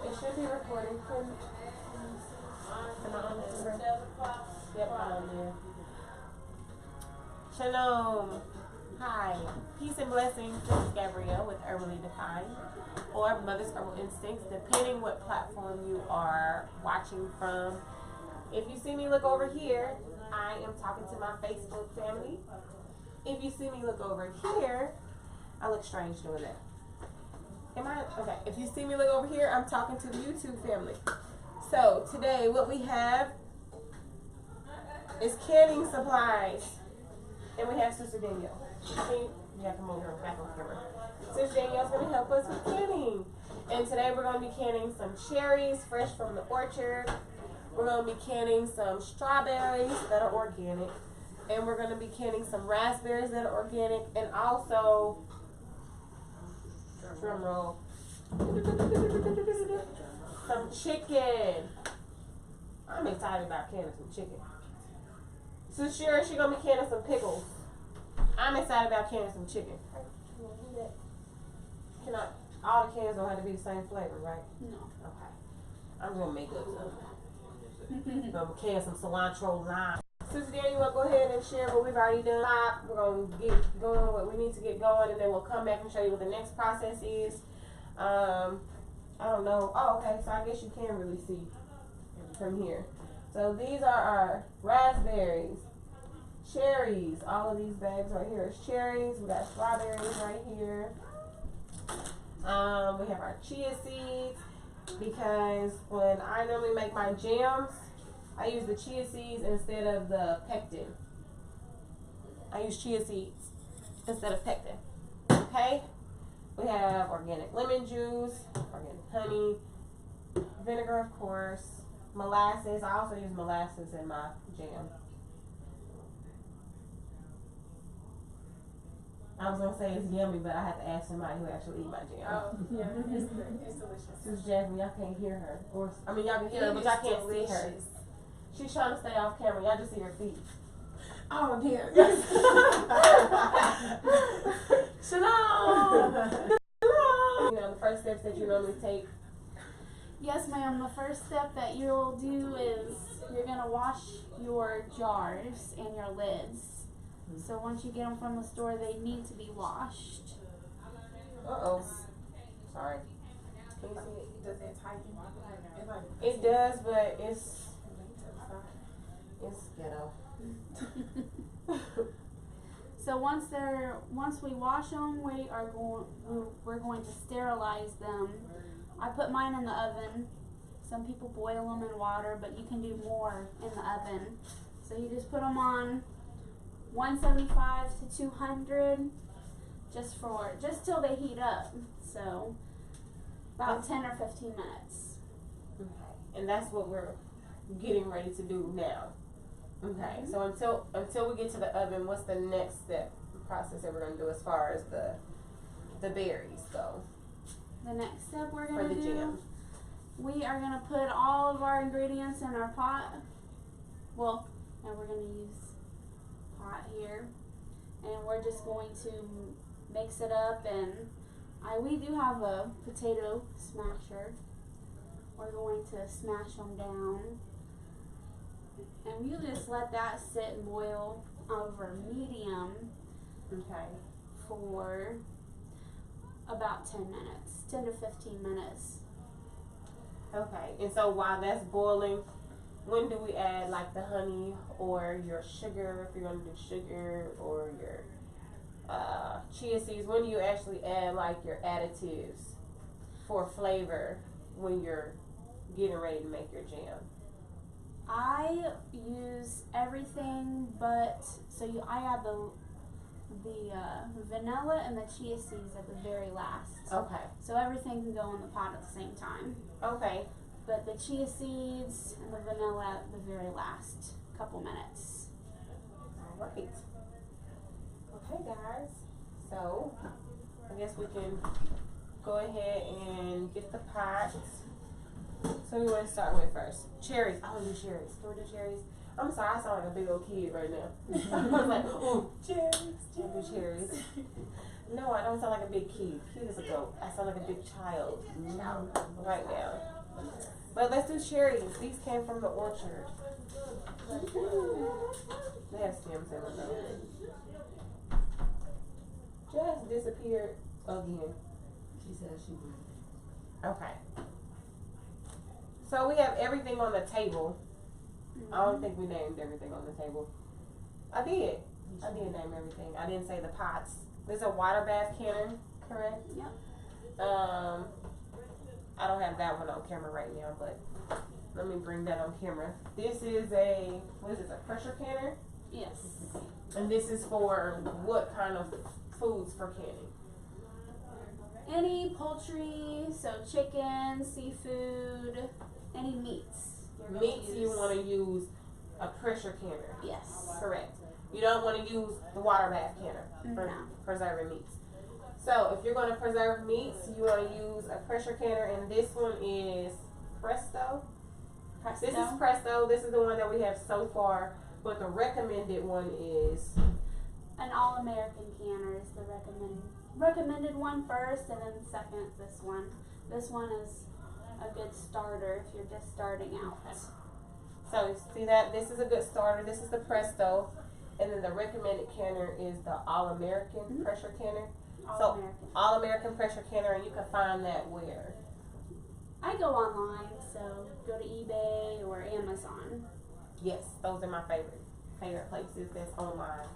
It should be recording. Am I on camera? Yep, I'm on there. Shalom. Hi. Peace and blessings. This is Gabrielle with Herbally Defined, or Mother's Herbal Instincts, depending what platform you are watching from. If you see me look over here, I am talking to my Facebook family. If you see me look over here, I look strange doing that. Am I? Okay. If you see me look over here, I'm talking to the YouTube family. So today what we have is canning supplies. And we have Sister Danielle. You have to move her back on camera. Sister Danielle's going to help us with canning. And today we're going to be canning some cherries fresh from the orchard. We're going to be canning some strawberries that are organic. And we're going to be canning some raspberries that are organic. And also, drum roll, some chicken. I'm excited about canning some chicken. So sure, she's going to be canning some pickles. I'm excited about canning some chicken. Can I, all the cans don't have to be the same flavor, right? No. Okay. I'm going to make up some. I'm going to can some cilantro lime. Sister Danielle, you want to go ahead and share what we've already done? We're going to get going what we need to get going, and then we'll come back and show you what the next process is. I don't know. Oh, okay. So I guess you can really see from here. So these are our raspberries, cherries. All of these bags right here is cherries. We got strawberries right here. We have our chia seeds, because when I normally make my jams, I use the chia seeds instead of the pectin. I use chia seeds instead of pectin. Okay? We have organic lemon juice, organic honey, vinegar, of course, molasses. I also use molasses in my jam. I was going to say it's yummy, but I have to ask somebody who actually eat my jam. Oh, yeah, it's delicious. Sister Jasmine, y'all can't hear her. Or, I mean, y'all can hear her, but y'all can't see her. She's trying to stay off camera. Y'all just see her feet. Oh, dear. Shalom! You know, the first steps that you normally take. Yes, ma'am. The first step that you'll do is you're going to wash your jars and your lids. So once you get them from the store, they need to be washed. Uh-oh. Sorry. Can you see it? Does it tighten? It does, but it's ghetto. So once we wash them, we're going to sterilize them. I put mine in the oven. Some people boil them in water, but you can do more in the oven. So you just put them on 175 to 200 just till they heat up. So about 10 or 15 minutes. Okay. And that's what we're getting ready to do now. Okay. So until we get to the oven, what's the next step process that we're going to do as far as the berries go? The next step we're For going the to do, jam. we are going to put all of our ingredients in our pot. Well, now we're going to use pot here, and we're just going to mix it up. And we do have a potato smasher. We're going to smash them down, and you just let that sit and boil over medium. Okay. For about 10 minutes, 10 to 15 minutes. Okay. And so while that's boiling, when do we add like the honey or your sugar, if you're going to do sugar, or your chia seeds? When do you actually add like your additives for flavor when you're getting ready to make your jam? I use everything but, I add the vanilla and the chia seeds at the very last. Okay. So everything can go in the pot at the same time. Okay. But the chia seeds and the vanilla at the very last couple minutes. All right. Okay, guys. So I guess we can go ahead and get the pot. So we want to start with first cherries. I don't do cherries. Can we do cherries? I'm sorry, I sound like a big old kid right now. I was like, oh, cherries. I do cherries. No, I don't sound like a big kid. Kid is a goat. I sound like a big child right now. But let's do cherries. These came from the orchard. They have stems in them though. Jazz disappeared again. She said she would. Okay. So we have everything on the table. I don't think we named everything on the table. I did name everything. I didn't say the pots. There's a water bath cannon, correct? Yep. I don't have that one on camera right now, but let me bring that on camera. This is a pressure canner? Yes. And this is for what kind of foods for canning? Any poultry, so chicken, seafood, any meats. You're gonna Meats you use- want to use a pressure canner. Yes. Correct. You don't want to use the water bath canner for No. preserving meats. So if you're going to preserve meats, you want to use a pressure canner, and this one is Presto. Presto. This is Presto. This is the one that we have so far, but the recommended one is An all-American canner is the recommended one first, and then second this one. This one is a good starter if you're just starting out. so see that this is a good starter. This is the Presto, and then the recommended canner is the All American Mhm. pressure canner. All-American. All American pressure canner, and you can find that where. I go online, so go to eBay or Amazon. Yes, those are my favorite places that's online.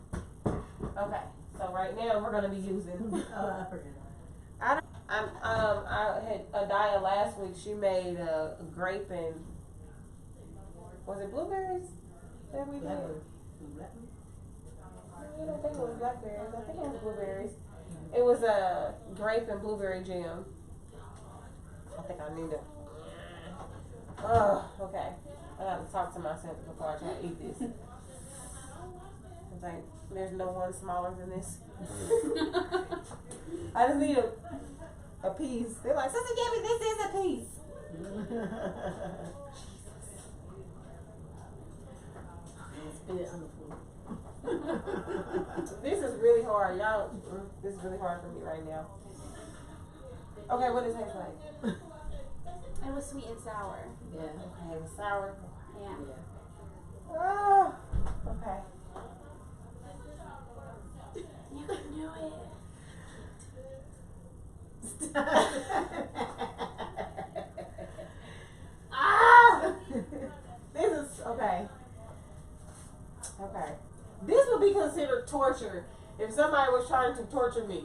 Okay, so right now we're gonna be using. Oh, I forgot. I had Adaya last week. She made a grape and was it blueberries that we did? Blackberry. I don't think it was blackberries. I think it was blueberries. It was a grape and blueberry jam. I think I need to. Oh, okay. I gotta talk to myself before I try to eat this. It's like there's no one smaller than this. I just need a piece. They're like, Sister Gabby, this is a piece. Spit it on the floor. This is really hard, y'all. This is really hard for me right now. Okay, what does it taste like? It was sweet and sour. Yeah. Okay, it was sour. Yeah. Yeah. Oh, okay. You can do it. Ah! This is okay. Okay. This would be considered torture if somebody was trying to torture me.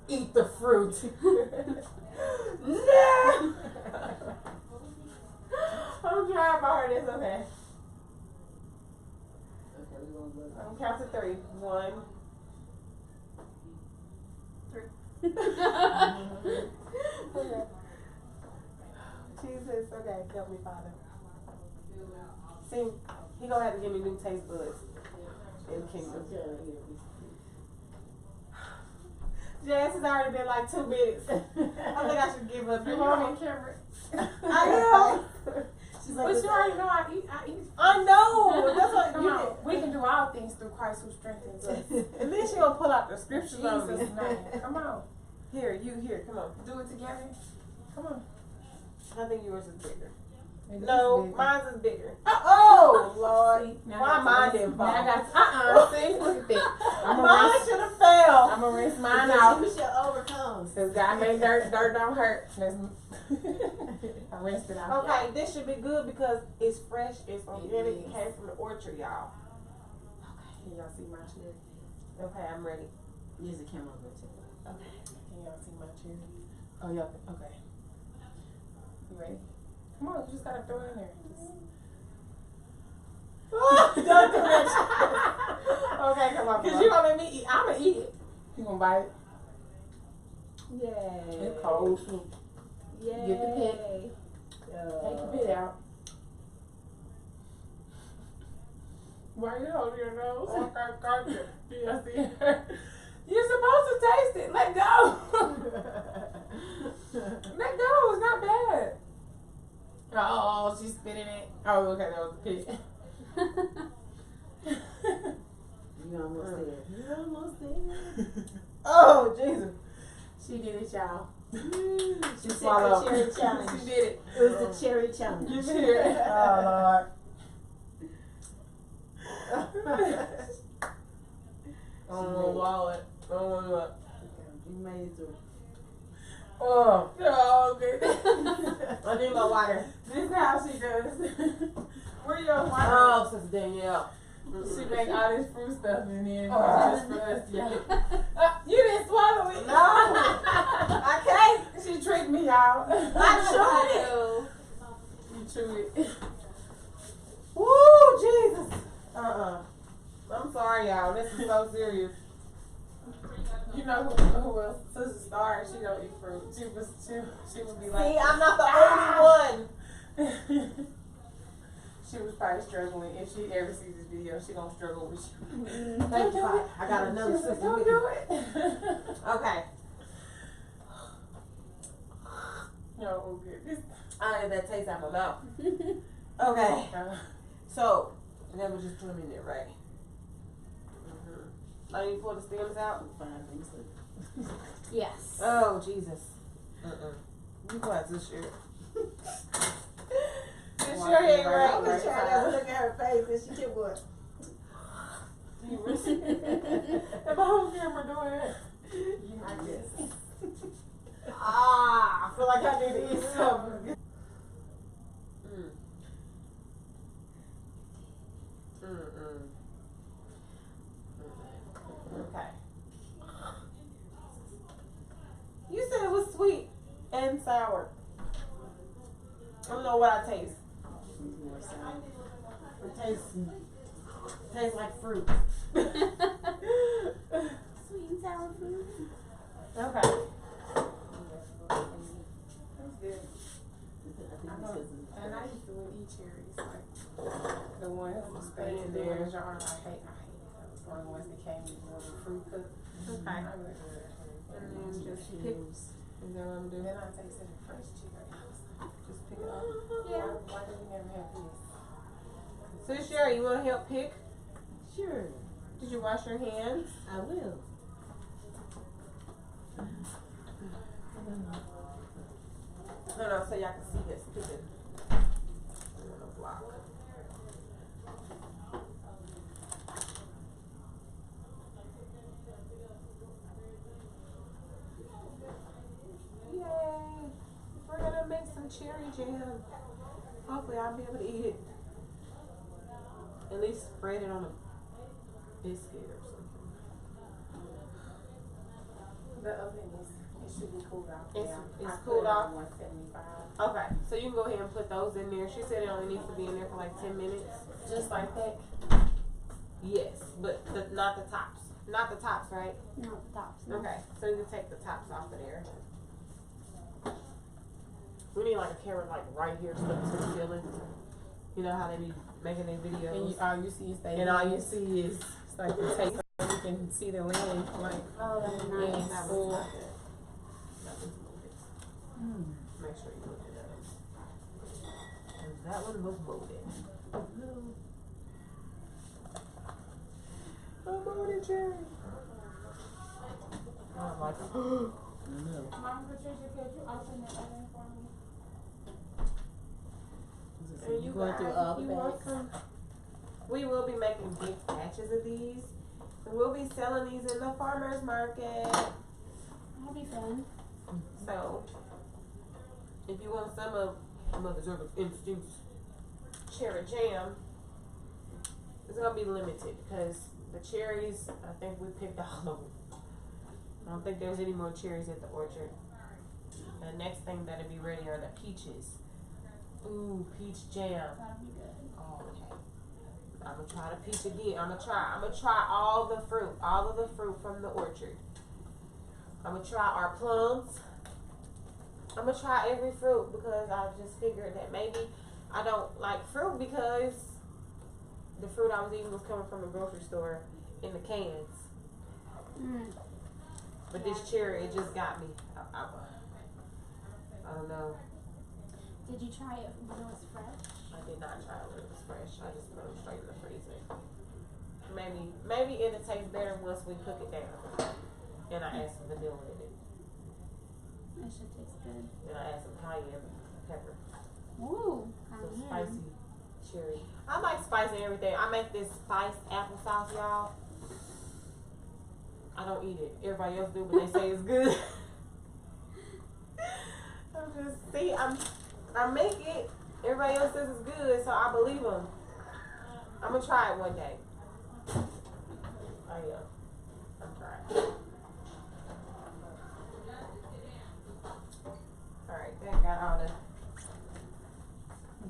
Eat the fruit. No! I'm trying my hardest. Okay. Okay, we're gonna look. I'm count to 3. 1. Okay. Jesus, okay, help me, Father. See, he gonna have to give me new taste buds in the kingdom. Jazz has already been like 2 minutes. I think I should give up. You want me? camera. I know. She's But you already know I eat. I know. That's what Come you on. We can do all things through Christ who strengthens us. And then she gonna pull out the scriptures on me. Jesus' name. Come on. Here, come on. Do it together. Come on. I think yours is bigger. It No, is big. mine's is bigger. Oh, Lord. Now Why I got mine to didn't rinse- now I fall? got see, look at that. I'm Mine gonna should have fell. I'm gonna rinse mine out. You shall overcome. Cause God made dirt don't hurt. I rinsed it out. Okay, this should be good because it's fresh, it's organic, it came from the orchard, y'all. Can y'all see my chair? Okay, I'm ready. There's a camera over there. Okay. Can y'all see my chair? Oh, yeah. Okay. You ready? Come on, you just gotta throw it in there. Don't do that shit. Okay, come on. Cause you gonna make me eat. I'm gonna eat it. You gonna bite it? Yay. It's cold. Yay. Get the pit. Take the pit out. Why you holding your nose? Yeah, see her. You're supposed to taste it. Let go. Let go. It's not bad. Oh, she's spitting it. Oh, okay, that was the pit. You're almost there. You're almost there. Oh, Jesus. She did it, y'all. She said Swallow. the cherry challenge. She did it. It was the cherry challenge. You hear it? Oh Lord. I don't want to swallow it. I don't want to do it. You made it through. Oh, Oh, okay. I need my water. This is how she does. Where your water? Oh, Sister Danielle. She make all this fruit stuff and then Oh. just for us. Yeah. You didn't swallow it. No. I can't. She tricked me out. I You chewed it. Woo, Jesus. I'm sorry, y'all. This is so serious. You know who else? Sister Star. She don't eat fruit. She would be like. See, I'm not the only one. She was probably struggling. If she ever sees this video, she gonna struggle with you. Thank you, God. I got another sister Don't with do you. it. Okay. No, goodness. I had that taste out my mouth. Okay. So, and then we just put them in there, right? I need to pull the stems out. Yes. Oh, Jesus. You got this shit. This your head right. I was trying to look at her face and she kept going. You really? Am I on camera doing it? I guess. I feel like I need to eat something. Okay. You said it was sweet and sour. I don't know what I taste. It tastes like fruit. Sweet and sour fruit. Okay. That's good. And I used to eat cherries, like the ones that stay in their jar. I hate those, or the ones that came in the fruit cup. Okay. I really good. And then just pick. Is that what I'm doing? Then I tasted the fresh cherry. Just pick it up. Yeah. Why did we never have this? So Sherry, you want to help pick? Sure, Did you wash your hands? I will. No, so y'all can see this picking. I'm gonna block. Yay! We're gonna make some cherry jam. Hopefully I'll be able to eat it. At least spread it on a biscuit or something. The oven is, it should be cooled off. It's- down. it's I put cooled it off? on 175. Okay, so you can go ahead and put those in there. She said it only needs to be in there for like 10 minutes. Just like that. Yes, but not the tops. Not the tops, right? Not the tops. No. Okay, so you can take the tops off of there. We need like a camera like right here stuck to the ceiling. You know how they be making their videos. And all you see is the And all you see is it's like the tape. You can see the lens. Like, Oh, that's yeah, nice. that cool. was not good. That was molded. Make sure you look at that. 'Cause that one was molded. A molded cherry. I'm like, Mom, Patricia, could you open the oven for me? and You going through all the you bags? welcome. We will be making big batches of these. And we'll be selling these in the farmer's market. That'll be fun. So, if you want some of Mother's Urban Instincts cherry jam, it's gonna be limited because the cherries, I think we picked all of them. I don't think there's any more cherries at the orchard. The next thing that'll be ready are the peaches. Ooh, peach jam. That'll be good. Oh, okay. I'm gonna try the peach again. I'm gonna try all the fruit from the orchard. I'm gonna try our plums. I'm gonna try every fruit because I just figured that maybe I don't like fruit because the fruit I was eating was coming from the grocery store in the cans. But this cherry, it just got me. I don't know. Did you try it when it was fresh? I did not try it when it was fresh. I just put them straight in the freezer. Maybe it'll taste better once we cook it down. And I add some vanilla in it. That should taste good. Then I add some cayenne pepper. Ooh, Some cayenne. spicy cherry. I like spicy everything. I make this spiced applesauce, y'all. I don't eat it. Everybody else do, but they say it's good. I make it. Everybody else says it's good, so I believe them. I'm gonna try it one day. Oh yeah, I'm trying. All right, that got all the.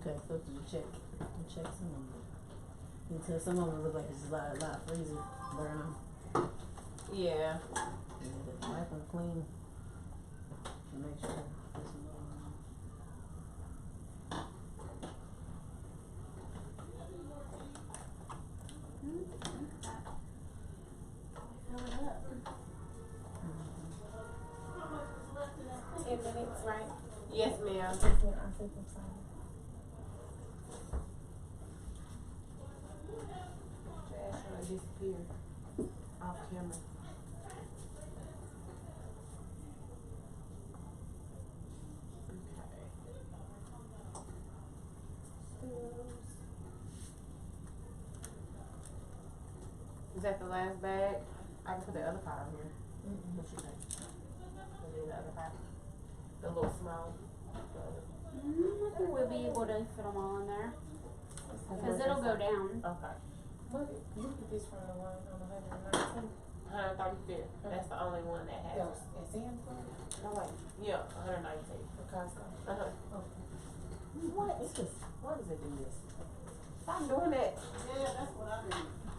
Okay, flip to the check. Check some of them. Until some of them look like it's a lot freezer burn on. Yeah. Wipe them clean. And make sure there's no. Fill it up. 10 minutes, right? Yes, ma'am. Trash gonna disappear off camera. Is that the last bag? I can put the other pile here. What you think? Put it in the other pile. The little small. I think we'll be able to fit them all in there. Because it'll go down. Okay. Look at this from the one on 119. 135th. That's the only one that has. At Sanford? No wait. Yeah, 119. For Costco. What? It's just. Why does it do this? Stop doing that. Yeah, that's what I do.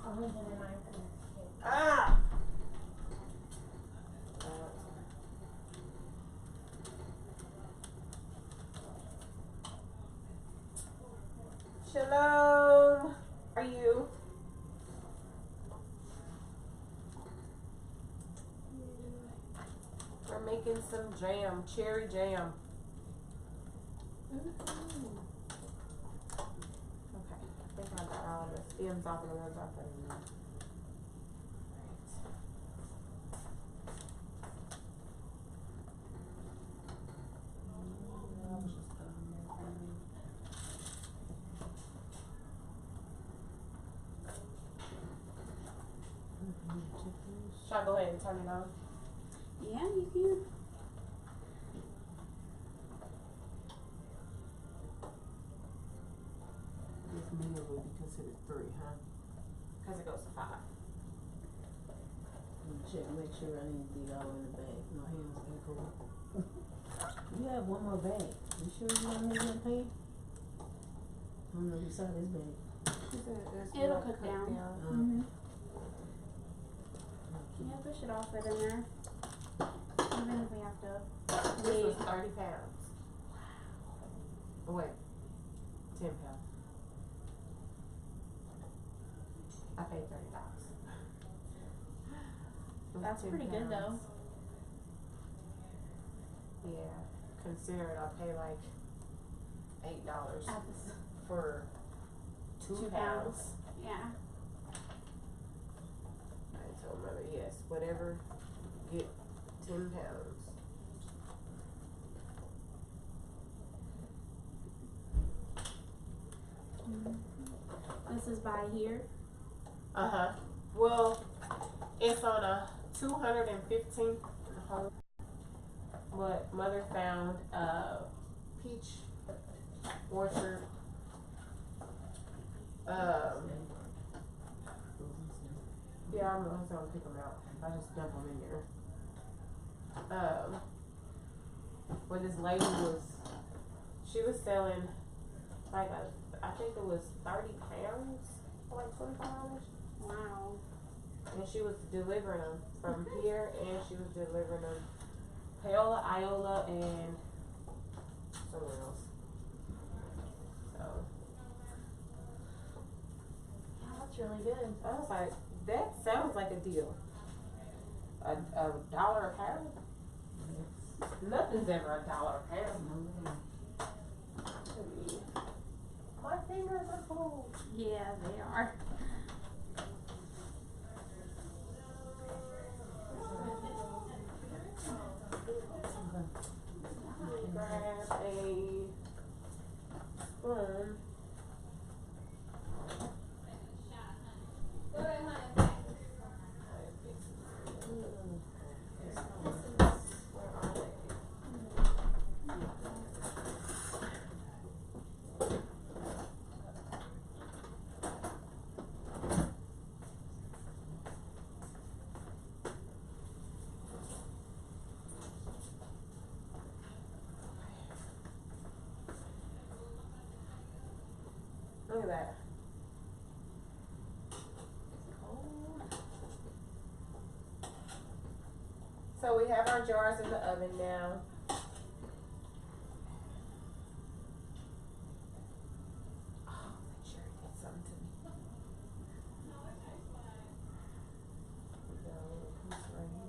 119. Ah. Shalom. How are you? We're making some jam, cherry jam. Okay, I think I got all the stems off of the ones I put in there. Should I go ahead and turn it on? Yeah, you can. This meal would be considered 3, huh? Because it goes to 5. Check, make sure I didn't dig all in the bag. My hands ain't cool. You have one more bag. You sure you want me in pan? I don't know beside this bag. It'll cook down. Mm-hmm. Yeah, push it off it in there. Even if we have to This was wait. 30 pounds. Wait, 10 pounds. I paid $30. That's pretty good though. Yeah, consider it. I pay like $8 At this, for 2 2 pounds. yeah. I told mother, yes, whatever, get 10 pounds. This is by here. Uh-huh. Well, it's on a 215th home. But mother found a peach orchard. Yeah, I'm gonna pick them out. I just dump them in there. Where this lady was, she was selling like I think it was 30 pounds for like $25. Wow. And she was delivering them from here, and she was delivering them Paola, Iola, and somewhere else. So Yeah, that's really good. I was like, that sounds like a deal. $1 a pound? Nothing's ever $1 a pound. My fingers are cold. Yeah, they are. Look at that. So we have our jars in the oven now. Oh, that cherry did something to me. We got a little piece right here.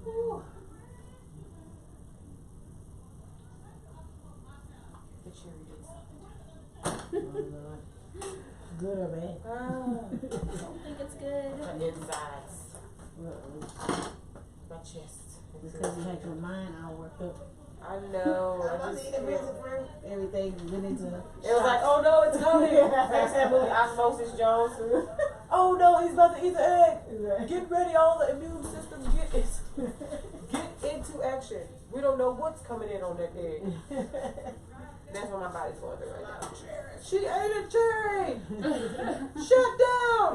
Ooh. The cherry did something. Good or bad? Ah, I don't think it's good. my insides, my chest. Because you had your mind all worked up. I know. I just can't. Everything went into. It was like, oh no, it's coming. That's that movie Osmosis Jones. Oh no, he's about to eat the egg. Get ready, all the immune system, get into action. We don't know what's coming in on that egg. That's what my body's going through right now. She ate a cherry. Shut down.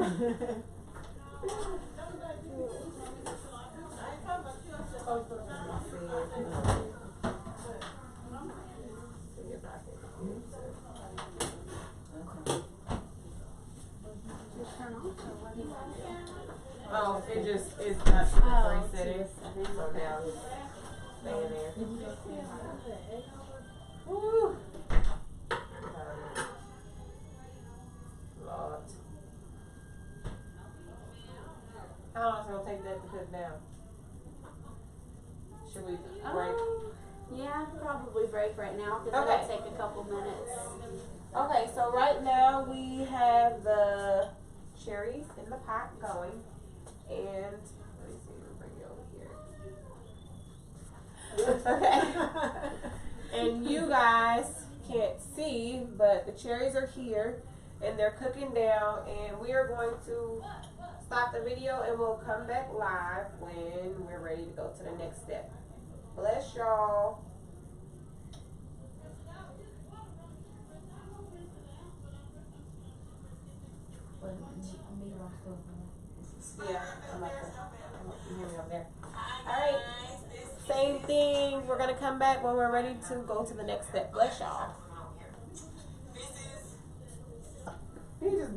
Just turn off or what do you want to do? Oh, it just it's not to the Oh, free to the setting. setting. So now it's staying there. Woo. Lord. How long is it gonna take that to cook down? Should we break? Yeah, probably break right now because Okay. it'll take a couple minutes. Okay, so right now we have the cherries in the pot going, and let me see, we'll bring it over here. Okay, and you guys can't see, but the cherries are here, and they're cooking down, and we are going to stop the video, and we'll come back live when we're ready to go to the next step. Bless y'all. Yeah, I'm up there. You hear me up there. Alright. Same thing. We're gonna come back when we're ready to go to the next step. Bless y'all. He just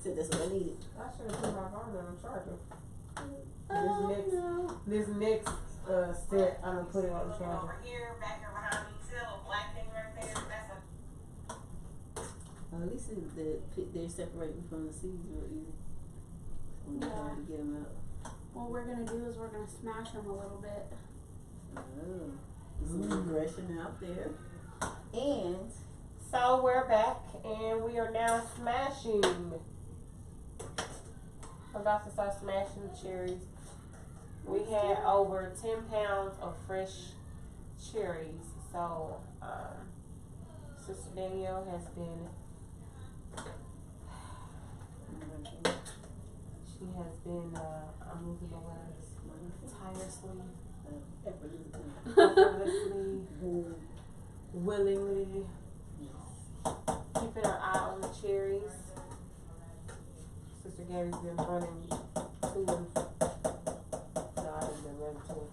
Said that's what I needed. I should have put my phone on the charger. This next set, I'm gonna put it on the charger. Over here, back here behind me, see that little black thing right there? That's a At least they're separating from the seeds real easy. When you're trying to get them out. What we're gonna do is we're gonna smash them a little bit. Oh, some aggression out there. And So we're back and we are now smashing. I'm about to start smashing the cherries. We had over 10 pounds of fresh cherries. So Sister Danielle has been I'm losing my words, tirelessly, effortlessly, willingly keeping our eye on the cherries. Sister Gabby's been running to and no, I haven't been running to and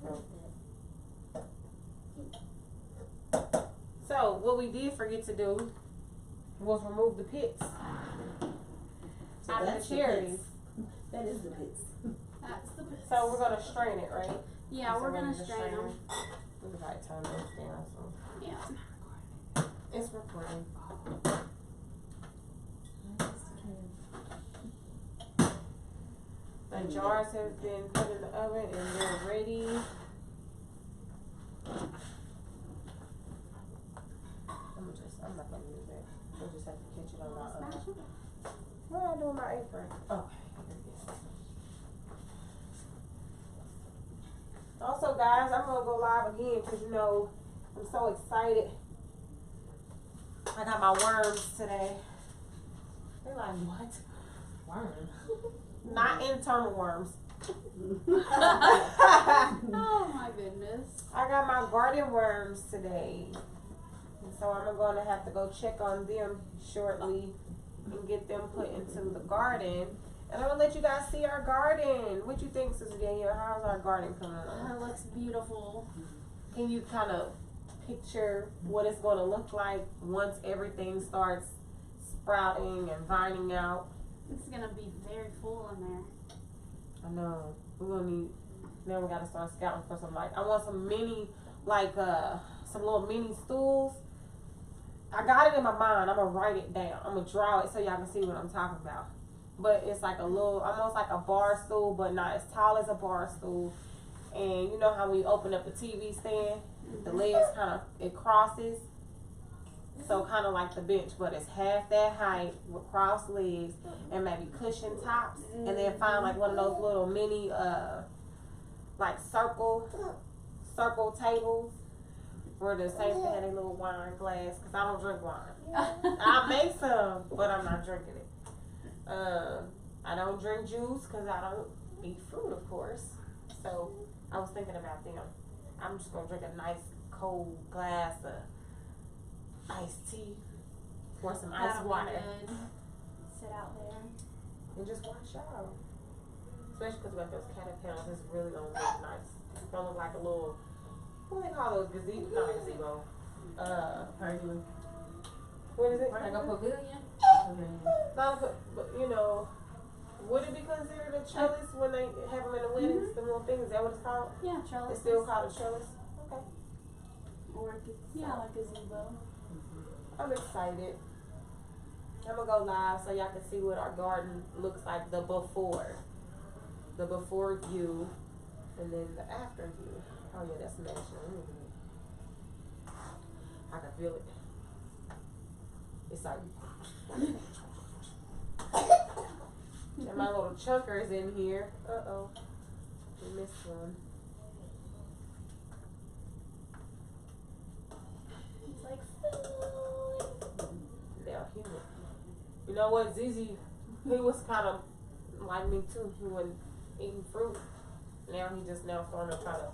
from. So what we did forget to do was remove the pits out of the cherries. that is the pits. That's the best. So we're gonna strain it, right? Yeah, So we're gonna just strain them. We gotta turn those down, so Yeah. it's recording. The jars have been put in the oven and they're ready. I'm not gonna use it. We'll just have to catch it on my Smash them. what do I do with my apron? Okay, here it is. Also, guys, I'm gonna go live again because you know I'm so excited. I got my worms today. They're like, what? Worms? Not internal worms. Oh my goodness. I got my garden worms today. And so I'm gonna have to go check on them shortly. and get them put into the garden. And I'm gonna let you guys see our garden. What you think, Sister Danielle? How's our garden coming along? It looks beautiful. Can you kind of picture what it's gonna look like once everything starts sprouting and vining out? It's gonna be very full in there. I know. We're gonna need. Now we gotta start scouting for some I want some mini, some little mini stools. I got it in my mind. I'm gonna write it down. I'm gonna draw it so y'all can see what I'm talking about. But it's like a little, almost like a bar stool, but not as tall as a bar stool. And you know how when you open up a TV stand, the legs it crosses. So kind of like the bench, but it's half that height with crossed legs and maybe cushion tops. And then find like one of those little mini, like circle tables where the Saints can have a little wine glass, because I don't drink wine. I'll make some, but I'm not drinking it. I don't drink juice because I don't eat fruit, of course. So I was thinking about them. I'm just gonna drink a nice cold glass of iced tea or some ice That'll be water good. Sit out there. and just watch y'all. Especially because we got those caterpillars. It's really gonna look nice. It's gonna look like a little, what do they call those gazebo? Not a gazebo. Pergola. What is it? Like a pavilion? Not a, but you know, would it be considered a trellis when they have them in the weddings? The little things, is that what it's called? Yeah, trellis. It's still called a trellis? Okay. Or like gazebo. I'm excited. I'm gonna go live so y'all can see what our garden looks like, the before. The before view, and then the after view. Oh yeah, that's matching. I can feel it. It's like, and my little chunker is in here. Uh-oh, we missed one. It's like food. They're human. You know what, Zizi, he was kind of like me too. He wasn't eating fruit. Now he just now starting to try to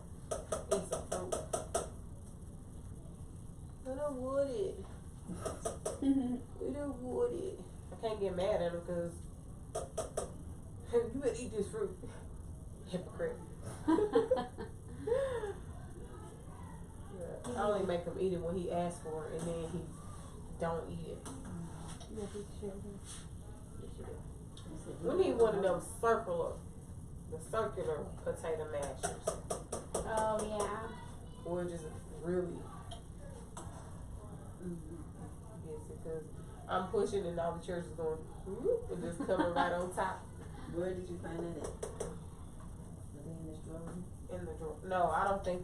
eat some fruit. But I would it. We don't want it. I can't get mad at him because you better eat this fruit. Hypocrite. Yeah, I only make him eat it when he asks for it, and then he don't eat it. We need one of them the circular potato mashers. Oh yeah. Or just really gets it, because I'm pushing and all the church is going whoop, and just coming right on top. Where did you find that at? In this drawer? In the drawer. No, I don't think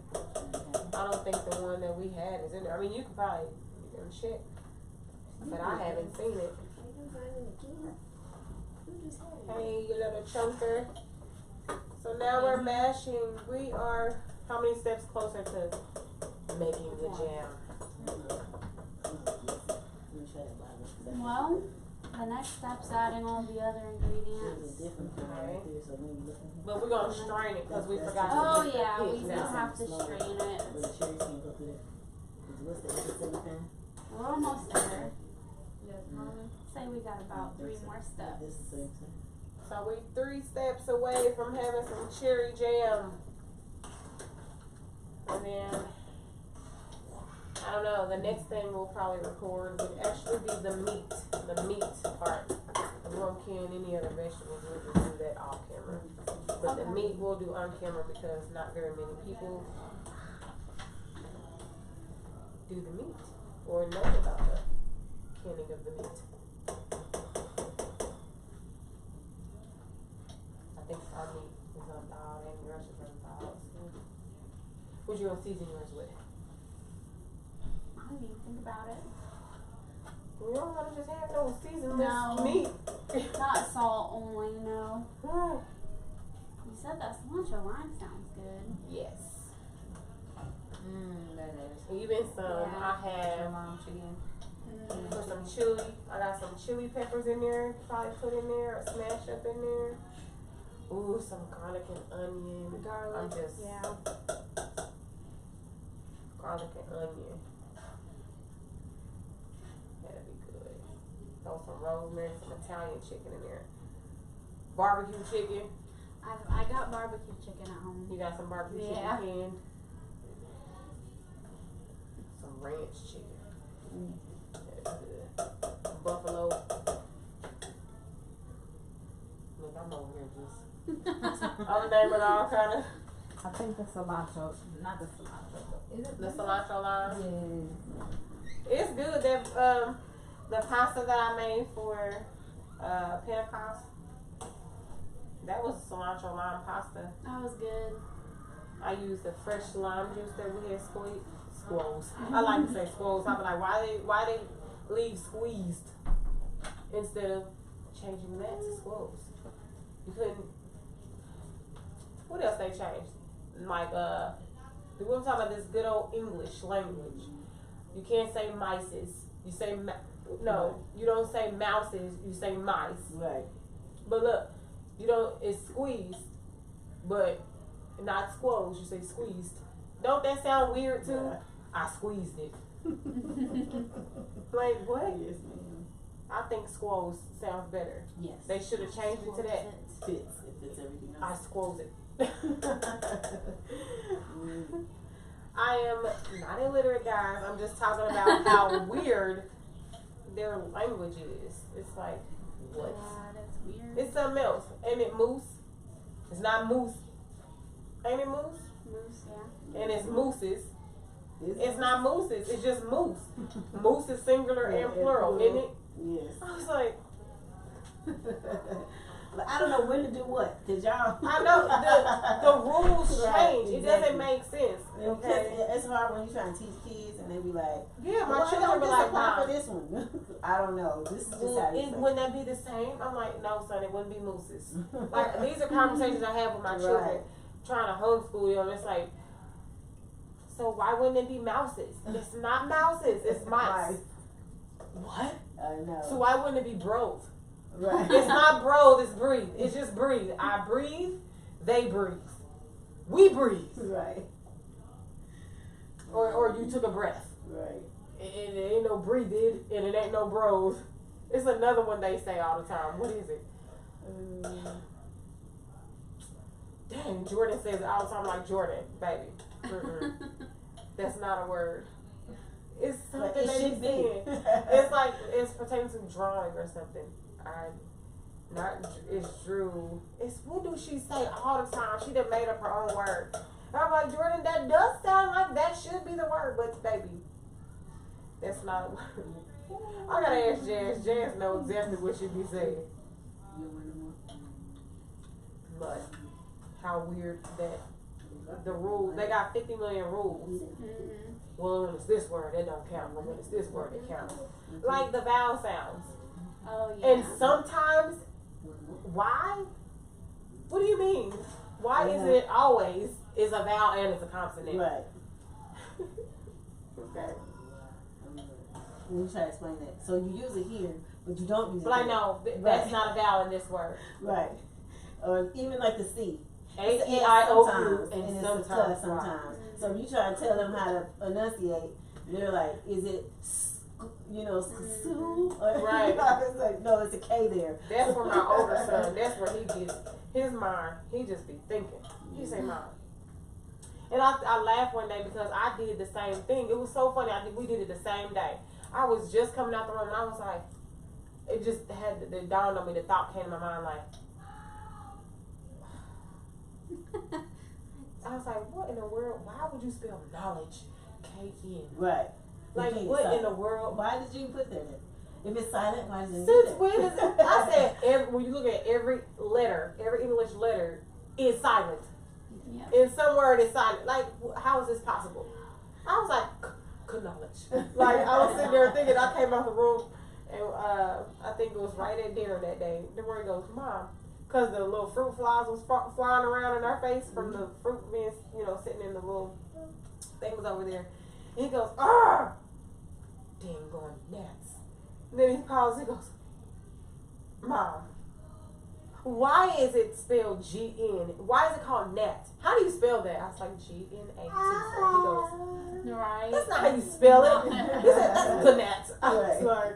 the one that we had is in there. I mean, you can probably check, but I haven't seen it. Hey, you little chunker. So now we're mashing. We are how many steps closer to making the jam? Well, the next step's adding all the other ingredients. But we're gonna strain it because we forgot. Oh to yeah, we pick do now. have to strain it. We're almost there. Say we got about 3 more steps. So we 3 steps away from having some cherry jam. And then, I don't know, the next thing we'll probably record would actually be the meat part. We won't can any other vegetables, we'll just do that off camera. But the meat we'll do on camera because not very many people do the meat or know about the canning of the meat. I think our meat is unthawed and yours is unthawed. What you gonna season yours with? I didn't even think about it. We don't wanna just have no seasonless No. meat. Not salt only, no. You said that cilantro lime sounds good. Yes. That is. Even some, Yeah. I have Mom chicken. put some chili. I got some chili peppers in there. Probably put in there or smash up in there. Ooh, some garlic and onion. Garlic, I'm just yeah. garlic and onion. That'd be good. Throw some rosemary, some Italian chicken in there. Barbecue chicken. I got barbecue chicken at home. You got some barbecue Yeah. chicken canned. Some ranch chicken. That's good. Buffalo. Look, I'm over here just. I'm naming all kind of. I think the cilantro, not the cilantro, but is it The cilantro lime. Yeah. It's good. That the pasta that I made for Pentecost. That was cilantro lime pasta. That was good. I used the fresh lime juice that we had squoze. I like to say squoze. I'm like, why they leave squeezed instead of changing that to squoze? You couldn't. What else they changed? Like we were talking about this good old English language. You can't say mices. You say no. You don't say mouses. You say mice. Right. But look, you don't. It's squeezed, but not squoze. You say squeezed. Don't that sound weird too? Yeah. I squeezed it. Like what? Yes, ma'am. I think squoze sounds better. Yes. They should have changed it to that. Fits. It fits everything I else. squoze it. I am not illiterate, guys. I'm just talking about how weird their language is. It's like, what? Yeah, that's weird. It's something else. Ain't it moose? It's not moose. Ain't it moose? Moose, yeah. And it's mooses. Is It's it? not mooses. It's just moose. Moose is singular Yeah, and plural, isn't it? Yes. I was like, Like, I don't know when to do what, cause y'all. I know the rules Right, change. It exactly. doesn't make sense. Okay. It's hard when you try to teach kids and they be like, Yeah, my why children don't be this like, apply Mom, for this one? I don't know. This is just well, how it wouldn't that be the same? I'm like, no, son, it wouldn't be mooses. Like, these are conversations I have with my children, trying to homeschool them. It's like, so why wouldn't it be mouses? It's not mouses, it's mice. What? I know. So why wouldn't it be bros? Right. It's not bros, it's breathe. It's just breathe. I breathe, they breathe. We breathe. Right. Or you took a breath. Right. It ain't no breathed and it ain't no bros. It's another one they say all the time. What is it? Dang, Jordan says it all the time like Jordan, baby. Mm-mm. That's not a word. It's something But it that should he's be. saying. It's like it's pertaining to drawing or something. It's Drew. It's what do she say all the time? She done made up her own word. And I'm like, Jordan, that does sound like that should be the word, but baby, that's not a word. I gotta ask Jazz. Jazz knows exactly what she be saying. But how weird that the rule, they got 50 million rules. Mm-hmm. Well, when it's this word, it don't count. But when it's this word, it counts. Like the vowel sounds. Oh, yeah. And sometimes, why? What do you mean? Why is it always is a vowel and it's a consonant? Right. Okay. Let me try to explain that. So you use it here, but you don't use it But I there. know that's not a vowel in this word. Right. Or even like the C. A-E-I-O-U Sometimes, and it's a sometimes. cuss sometimes. So if you try to tell them how to enunciate, they're like, is it, sue? Or, Right. It's like, no, it's a K there. That's for my older son. That's where he gets his mind. He just be thinking. He say mine. And I laughed one day because I did the same thing. It was so funny. We did it the same day. I was just coming out the room and I was like, it just had the dawned on me. The thought came to my mind like, I was like, what in the world? Why would you spell knowledge K-N? Right. Like, Okay, what so in the world? Why did you put that in? If it's silent, why did you Since do when that? is it? I said, when you look at every letter, every English letter is silent. Yeah. In some word is silent. Like, how is this possible? I was like, knowledge. Like, I was sitting there thinking, I came out the room, and I think it was right at dinner that day. The word goes, Mom, because the little fruit flies was flying around in our face from the fruit being, sitting in the little thing was over there. And he goes, ah, dang going gnats. And then he pauses, he goes, Mom, why is it spelled G-N? Why is it called gnat? How do you spell that? I was like, G-N-A-T. He goes, Right. that's not how you spell it. He said, that's the gnat. I was Right. like,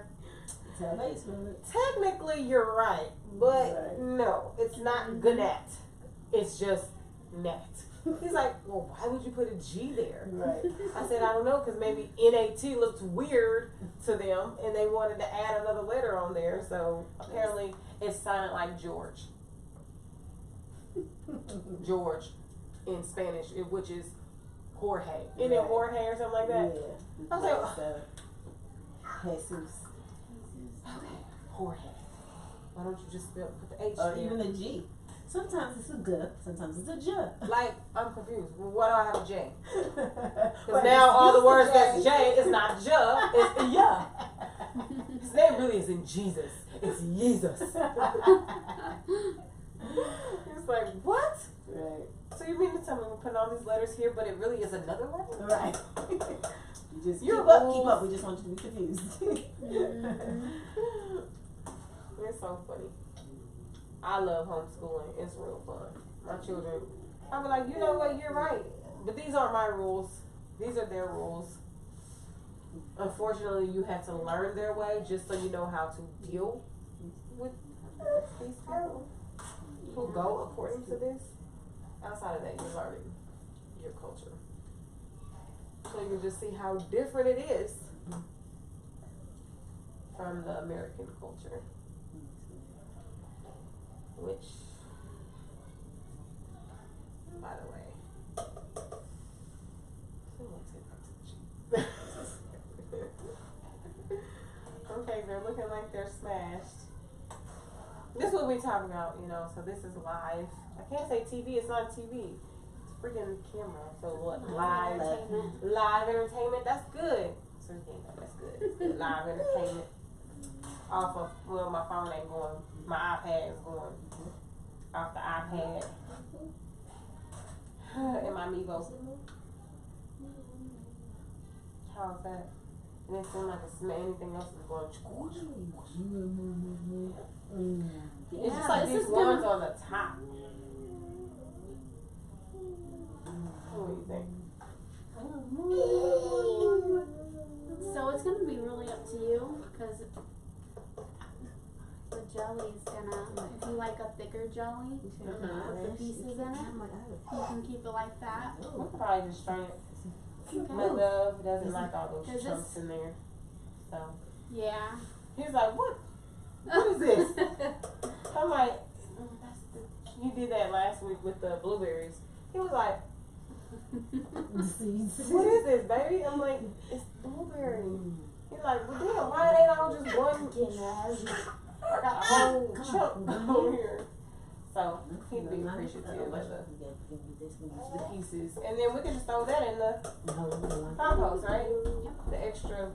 Tell basement. Technically, you're right, but Right. no, it's not Gannett. It's just Nat. He's like, well, why would you put a G there? Right. I said, I don't know, because maybe NAT looked weird to them, and they wanted to add another letter on there. So apparently, it sounded like George. George in Spanish, which is Jorge. Isn't it Right. Jorge or something like that? Yeah. I was like, Jesus. Okay, Jorge. Why don't you just put the H Or there? even a G. Sometimes it's a G, sometimes it's a J. Like, I'm confused. Well, why do I have a J? Because Because now all the words that's J is not J, it's yeah. His name really isn't Jesus. It's Jesus. It's like, what? Right. So you mean to tell me we're putting all these letters here, but it really is another letter? Right. You just Your keep up, rules. We just want you to be confused. It's so funny. I love homeschooling. It's real fun. My children, I'll be like, you know what, you're right. But these aren't my rules. These are their rules. Unfortunately, you have to learn their way just so you know how to deal with these people who go according to this. Outside of that, you're learning your culture. So you can just see how different it is from the American culture. Which, by the way, okay, they're looking like they're smashed. This is what we talk about, you know, so this is live. I can't say TV, it's not TV. It's freaking camera. So what, live entertainment, that's good. So that's good. It's good. Live entertainment. Off of, well, my phone ain't going, my iPad is going off the iPad. And my Mevo. How's that? It didn't seem like anything else is going. It's just like these ones on the top. What do you think? So it's gonna be really up to you, because the jelly's gonna, if you like a thicker jelly with the pieces in it, you can keep it like that. We could probably just strain it. Okay. My love doesn't like all those Is chunks this- in there. So Yeah. he's like, what? What is this? I'm like, you did that last week with the blueberries. He was like, what is this, baby? I'm like, it's blueberry. He's like, well, damn, why it ain't all just one? I got a whole chunk over here. So he'd be appreciative of the pieces. And then we can just throw that in the compost, right? The extra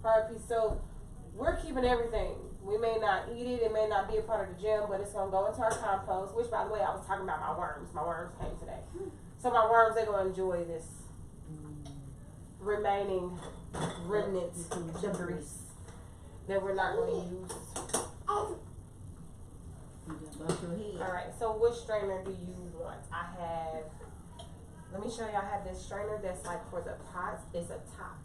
hard piece. So we're keeping everything. We may not eat it. It may not be a part of the gym, but it's going to go into our compost, which, by the way, I was talking about my worms. My worms came today. So my worms, they're going to enjoy this remaining remnant debris that we're not going to use. Alright, so which strainer do you want? I have, let me show you, I have this strainer that's like for the pots. It's a top.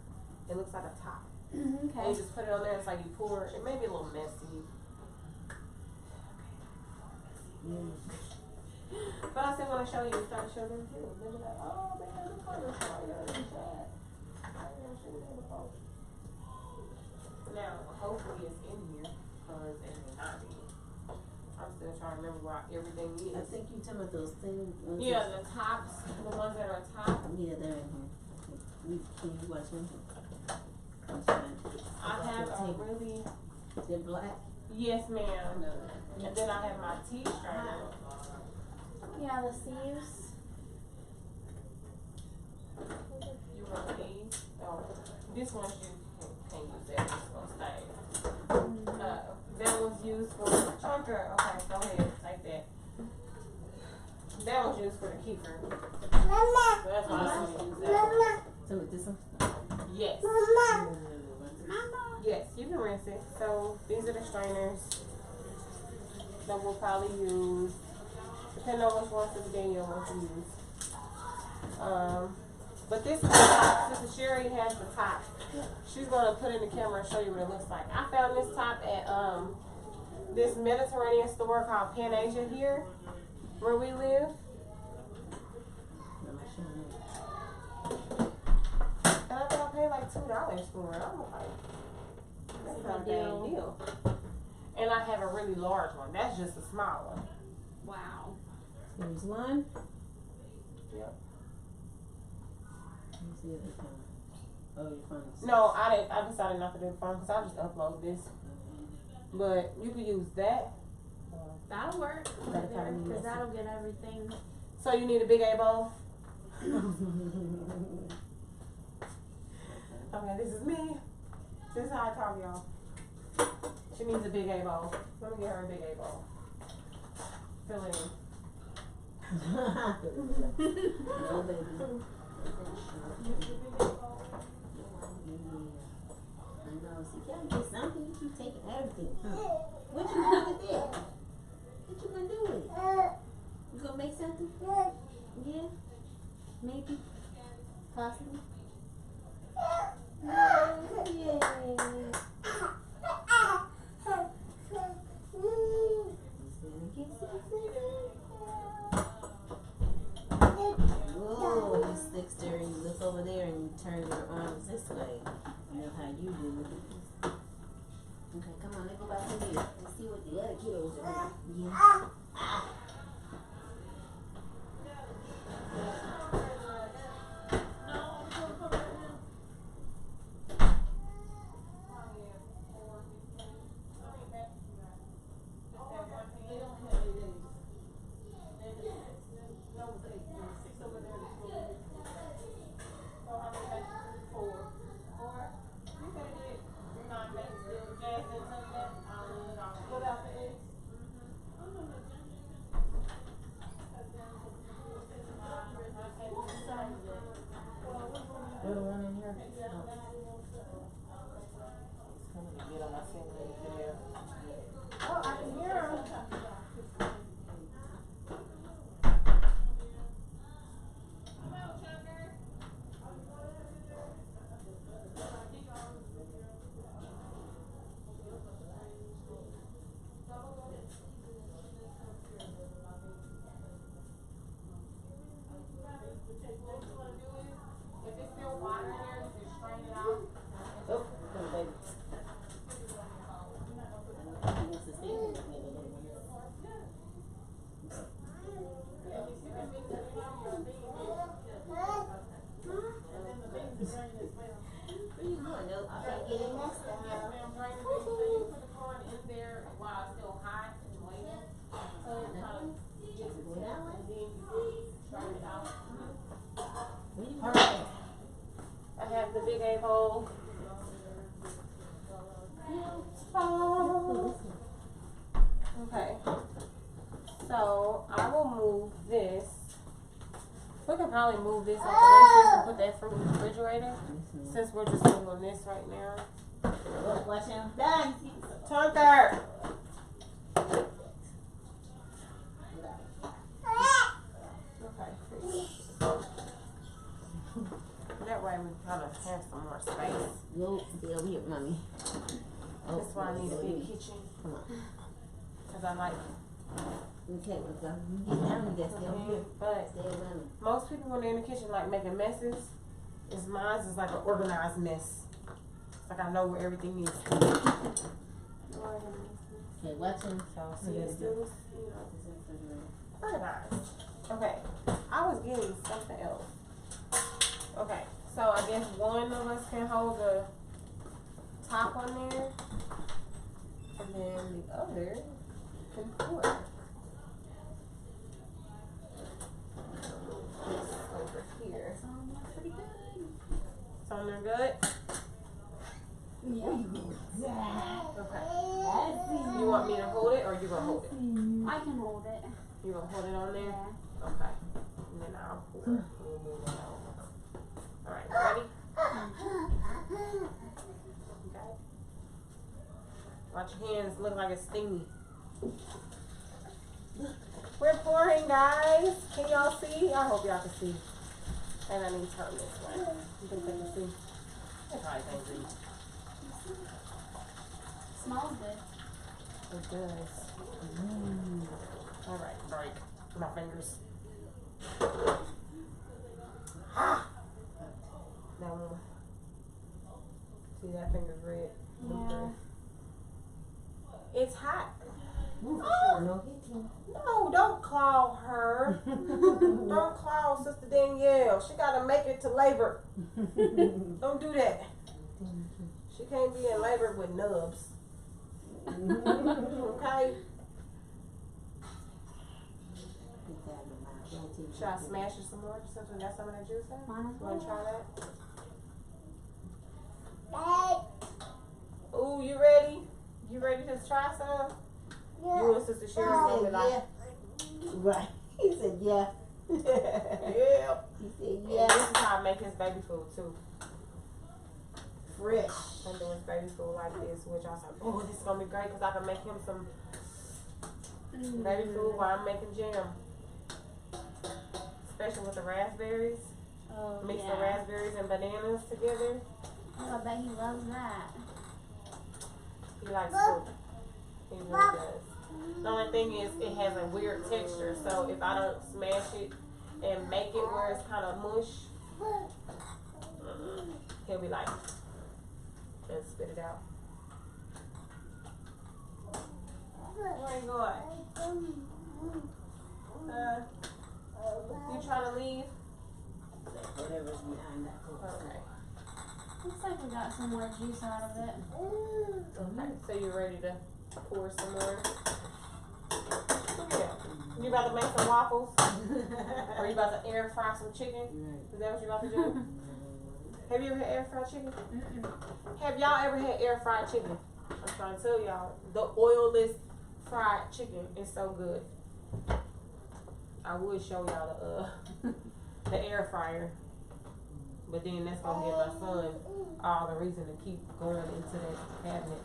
It looks like a top. And you Okay. just put it on there, it's like you pour, it may be a little messy. But I still want to show you, start to show them too. They'll be like, oh man, look how this one is. Now, hopefully it's in here, because it may not be. I'm still trying to remember where everything is. I think you talking about those things. Yeah, the tops, the ones that are top. Yeah, they're in here. Can you watch them? I have a really, They're black. yes ma'am. And then I have my tea strainer. Yeah, the sleeves. You want these? Oh, this one's you can't use that. It's gonna stain. That one's used for chunker. Okay, go ahead, like that. That one's used for the keeper. So that's why I want to use that one. So with this one? Yes. Yes, you can rinse it. So these are the strainers that we'll probably use, depending on which ones that Danielle wants to use. But this is the top. Since Sherry has the top, she's gonna put in the camera and show you what it looks like. I found this top this Mediterranean store called Pan Asia here, where we live. And I think I paid like $2 for it. I'm like, that's not a bad deal. And I have a really large one. That's just a small one. Wow. Here's one. Yep. Let me see if it comes. Oh, your phone is. No, I decided not to do the phone because I just upload this. But you could use that. That'll work. That'll probably be Because messy. that'll get everything. So you need a big A bowl? Okay, this is me. This is how I talk, y'all. She needs a big A bowl. Let me get her a big A bowl. Fill it in. No, baby. I know. See, you gotta get something. You keep taking everything. What you gonna do with it? What you gonna do with it? You gonna make something? Yeah? Maybe? Possibly? Yay! Whoa, you stick stir and you look over there and you turn your arms this way. You know how you do it. Okay, come on, let's go back to here. Let's see what the other kiddos are doing. Yeah. Little one in here? Somebody get on my finger. Oh, I can hear him. If it's still water in there, you just strain it out. Oh, come on, baby. He wants to see it. Where you going, though? I can't get in next time. You put the corn in there while it's still hot and waiting. So it kind of gets it down and then you strain it out. Where you Alright. I have the big A bowl. Okay. So I will move this. We can probably move this out the way and put that fruit in the refrigerator. Since we're just doing this right now. Look, watch him. Done. Tucker! Okay. That way we kind of have some more space. Go, stay over here, mommy. Oh, That's why I need a big kitchen. Come on. Because I like Okay, let's go. You get down and just stay over here. But Stay over there. most people when they're in the kitchen like making messes. Is mine's is like an organized mess. It's like I know where everything is. Okay, watch him. So see it's still, you know, organized. Okay. I was getting something else. Okay. So I guess one of us can hold the top on there. And then the other can pour. This over here. Pretty good. So they're good? Yeah. Okay. You want me to hold it or you gonna hold it? I can hold it. You gonna hold it on there? Yeah. Okay. And then I'll pour. We'll move it over. Alright, ready? Okay. Watch your hands look like it's stingy. We're pouring, guys. Can y'all see? I hope y'all can see. And I need to turn this way. You think they can see? They probably can't see. Smells good. It does. All right, break my fingers. Ah! That one. See, that finger's red. Yeah. It's hot. Move for Oh. sure. No hitting. No, don't claw her. Don't claw Sister Danielle. She gotta make it to labor. Don't do that. She can't be in labor with nubs. Okay? Should I smash it some more since we got some of that juice in? Might as You wanna well. try that? Ooh, you ready? You ready to try some? You and Sister Sherry gonna be like, Right. He said yeah. yeah. He said And yeah. this is how I make his baby food too. Fresh. I'm doing baby food like this, which I was like, oh, this is gonna be great because I can make him some baby food while I'm making jam. Especially with the raspberries. Oh, Mix yeah. the raspberries and bananas together. Oh, I bet he loves that. He likes fruit. He really does. The only thing is, it has a weird texture. So if I don't smash it and make it where it's kind of mush, he'll be like, and spit it out. Where you going? You trying to leave? Whatever's behind that coat. Okay. Looks like we got some more juice out of it. Okay. So you're ready to pour some more? Look at that. You about to make some waffles? Or you about to air fry some chicken? Is that what you about to do? Have you ever had air fried chicken? Have y'all ever had air fried chicken? I'm trying to tell y'all, the oilless fried chicken is so good. I would show y'all the air fryer, but then that's gonna give my son all the reason to keep going into that cabinet.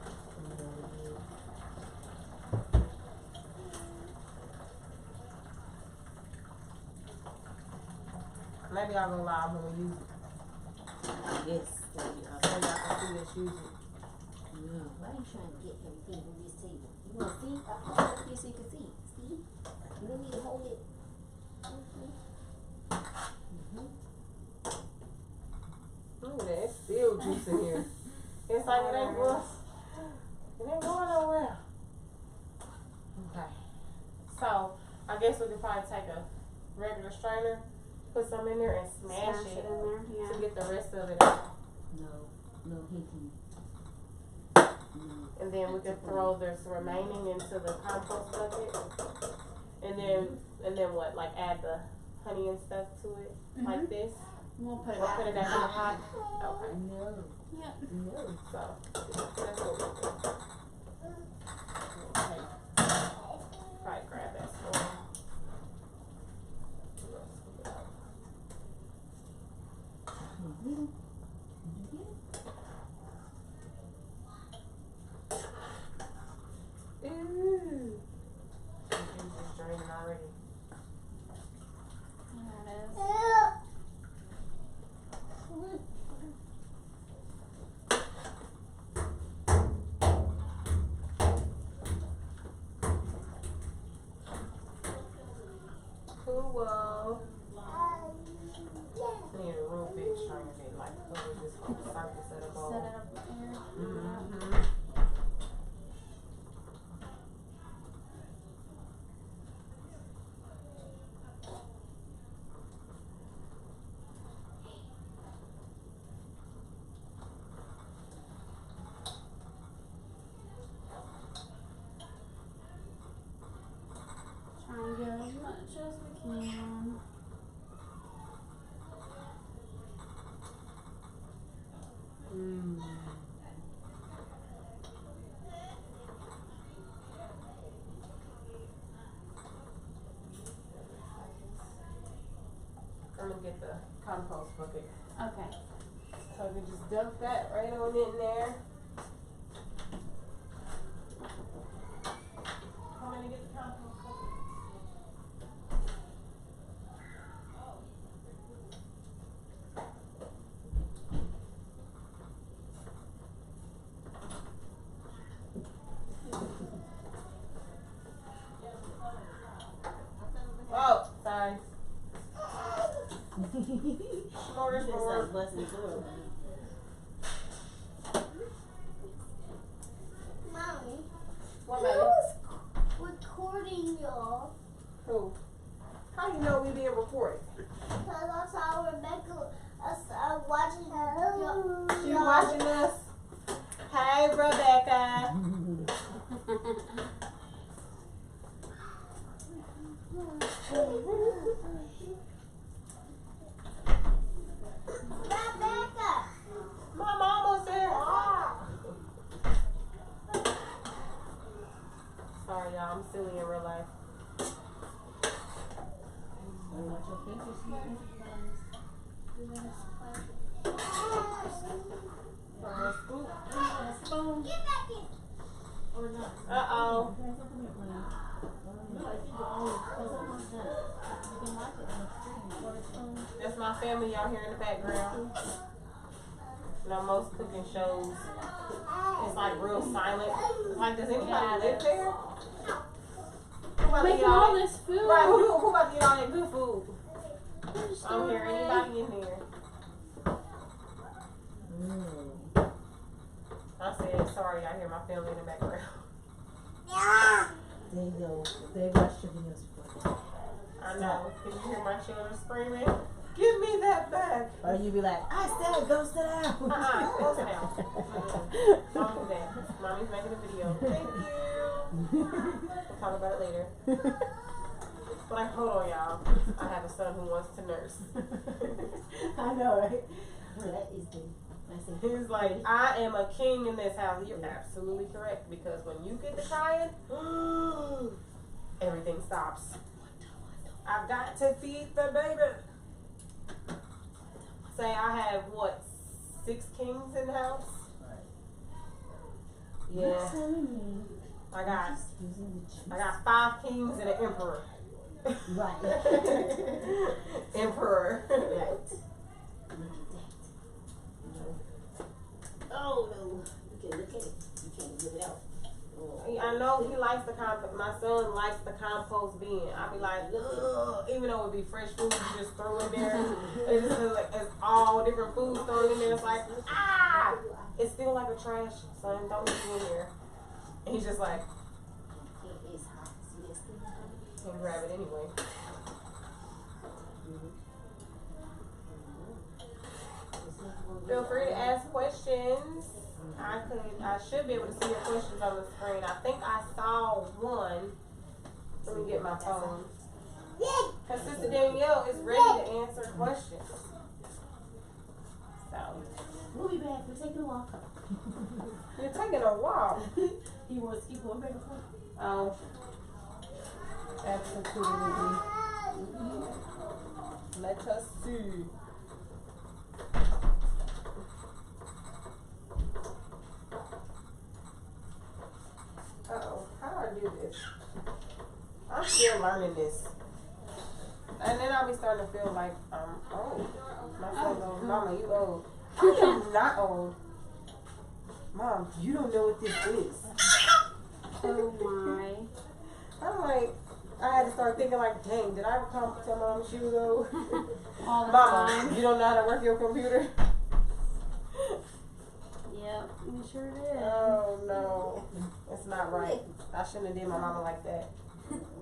Maybe I'll go live when we use it. Yes. So y'all can see us use it. No. Why are you trying to get everything from this table? You want to see? I'll hold it up here so you can see. See? You don't need to hold it. Look at that, it's still juice in here. It's like it ain't going nowhere. Okay. So, I guess we could probably take a regular strainer, put some in there and smash it in there, yeah. to get the rest of it out. No hitting. And then we can throw this remaining into the compost bucket. And then what? Like add the honey and stuff to it, like this. We'll put it Or back. put it back in the pot. Okay. No. Yep. No. So that's what we'll do. Okay. Probably grab that spoon. Ooh. The juice is draining already. There it is. Cool. I need a real big strainer that like covers this whole surface of the bowl. Set it up there. Mm-hmm. Try and get as much as we can. I'm gonna get the compost bucket. Okay. So we just dump that right on in there. Come in and get the compost bucket. Mommy, What, who's baby? recording y'all? Who? How you know we being recorded? Because I saw Rebecca watching y'all. She watching us. Hey, Rebecca. Rebecca! My mama said, ah. Sorry, y'all. I'm silly in real life. Get back in! Uh-oh. That's my family y'all hear in the background. You know, most cooking shows, it's like real silent. Like, does anybody live there? Who about to Making eat all that- this food. Right, who about to eat all that good food? I don't hear anybody in there. I said, sorry, I hear my family in the background. There you go. They watched your videos before. I know. Can you hear my children screaming? Give me that back. Or you be like, I said go sit down. Go sit down. Don't do that. Mommy's making a video. Thank you. We'll talk about it later. But like, hold on, y'all. I have a son who wants to nurse. I know, right? That is the. He's like, I am a king in this house. You're absolutely correct, because when you get to crying, everything stops. I've got to feed the baby. Say I have what, 6 kings in the house? Yeah. I got 5 kings and an emperor. Right. Emperor. Right. Oh no. You can look at it. You can't get it out. I know he likes the compost. My son likes the compost bin. I be like, ugh, even though it be fresh food you just throw in there. It's just like it's all different foods thrown in there. It's like, ah, it's still like a trash, son. Don't leave it in there. And he's just like, It is hot. See this thing? can grab it anyway. Feel free to ask questions. I should be able to see your questions on the screen. I think I saw one. Let me get my phone. Because Sister Danielle is ready to answer questions. So, We'll be back. We're taking a walk. you're taking a walk. He wants to keep going back and forth. Oh, absolutely. Let us see. Uh-oh, how do I do this? I'm still learning this. And then I'll be starting to feel like I'm old. My son goes, Mama, you old. I am not old. Mom, you don't know what this is. Oh my. I'm like, I had to start thinking like, dang, did I ever come tell Mom she was old? All the Mama, time. you don't know how to work your computer? Yep, we sure did. Oh no, it's not right. I shouldn't have did my mama like that.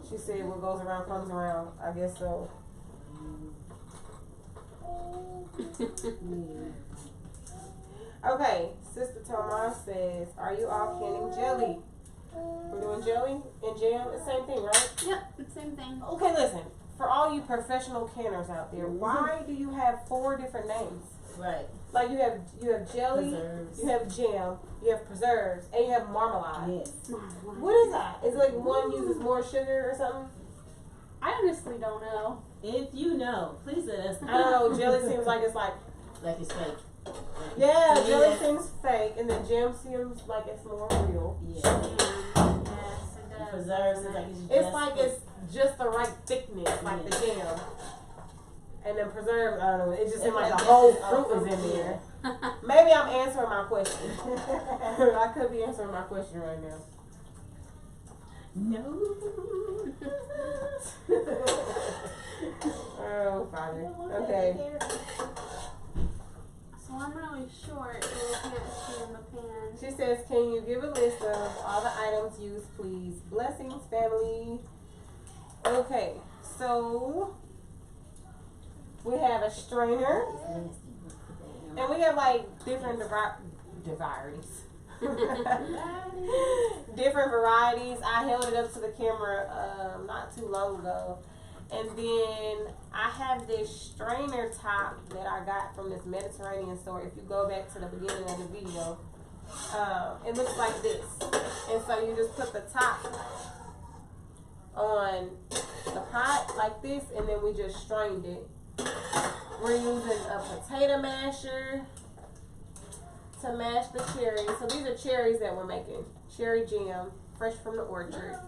She said what goes around comes around. I guess so. Okay, Sister Tomas says, are you all canning jelly? We're doing jelly and jam, the same thing, right? Yep, same thing. Okay, listen. For all you professional canners out there, why do you have 4 different names? Right. Like you have jelly, Preserves. you have jam, you have preserves, and you have marmalade. Yes. What is that? Is it like one uses more sugar or something? I honestly don't know. If you know, please let us know. I don't know. Jelly seems like it's like, Like it's fake. yeah, To me, jelly that's- seems fake, and then jam seems like it's more real. Yeah. Yes, it does. Preserves is like it's just It's like it's just the right thickness, like the jam. And then preserves, I don't know, it just seems like the whole fruit is in there. Maybe I'm answering my question. I could be answering my question right now. No. Oh, Father. Okay. So I'm really short, so we can't see in the pan. She says, can you give a list of all the items used, please? Blessings, family. Okay, so we have a strainer, and we have like different varieties. Different varieties. I held it up to the camera not too long ago. And then I have this strainer top that I got from this Mediterranean store. If you go back to the beginning of the video, it looks like this. And so you just put the top on the pot like this, and then we just strained it. We're using a potato masher to mash the cherries. So these are cherries that we're making. Cherry jam, fresh from the orchard.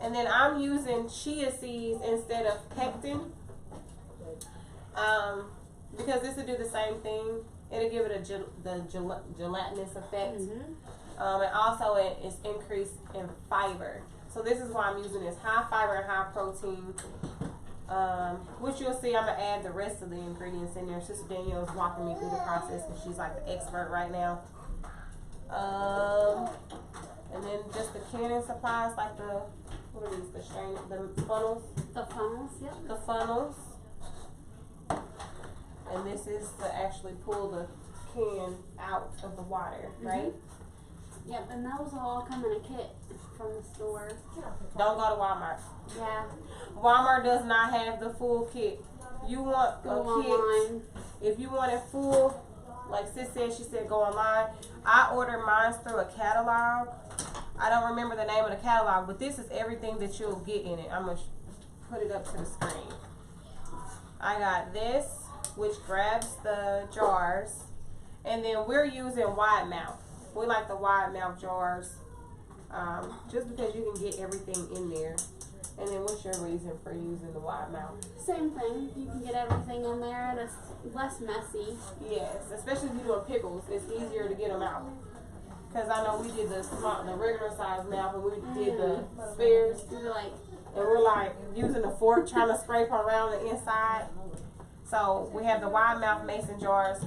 And then I'm using chia seeds instead of pectin. Because this will do the same thing. It'll give it the gelatinous effect. And also it's increased in fiber. So this is why I'm using this high fiber and high protein. Which you'll see, I'm going to add the rest of the ingredients in there. Sister Danielle is walking me through the process because she's like the expert right now. And then just the canning supplies, like what are these, the funnels? The funnels, yep. The funnels. And this is to actually pull the can out of the water, right? Yep, and those will all come in a kit from the store. Don't go to Walmart. Yeah. Walmart does not have the full kit. You want Go a kit. online. If you want it full, like Sis said, she said go online. I ordered mine through a catalog. I don't remember the name of the catalog, but this is everything that you'll get in it. I'm going to put it up to the screen. I got this, which grabs the jars. And then we're using wide mouth. We like the wide mouth jars. Just because you can get everything in there. And then what's your reason for using the wide mouth? Same thing. You can get everything in there and it's less messy. Yes, especially if you're doing pickles. It's easier to get them out. Because I know we did the regular size mouth, and we did the spheres. We were like, And we're like using the fork trying to scrape around the inside. So we have the wide mouth mason jars.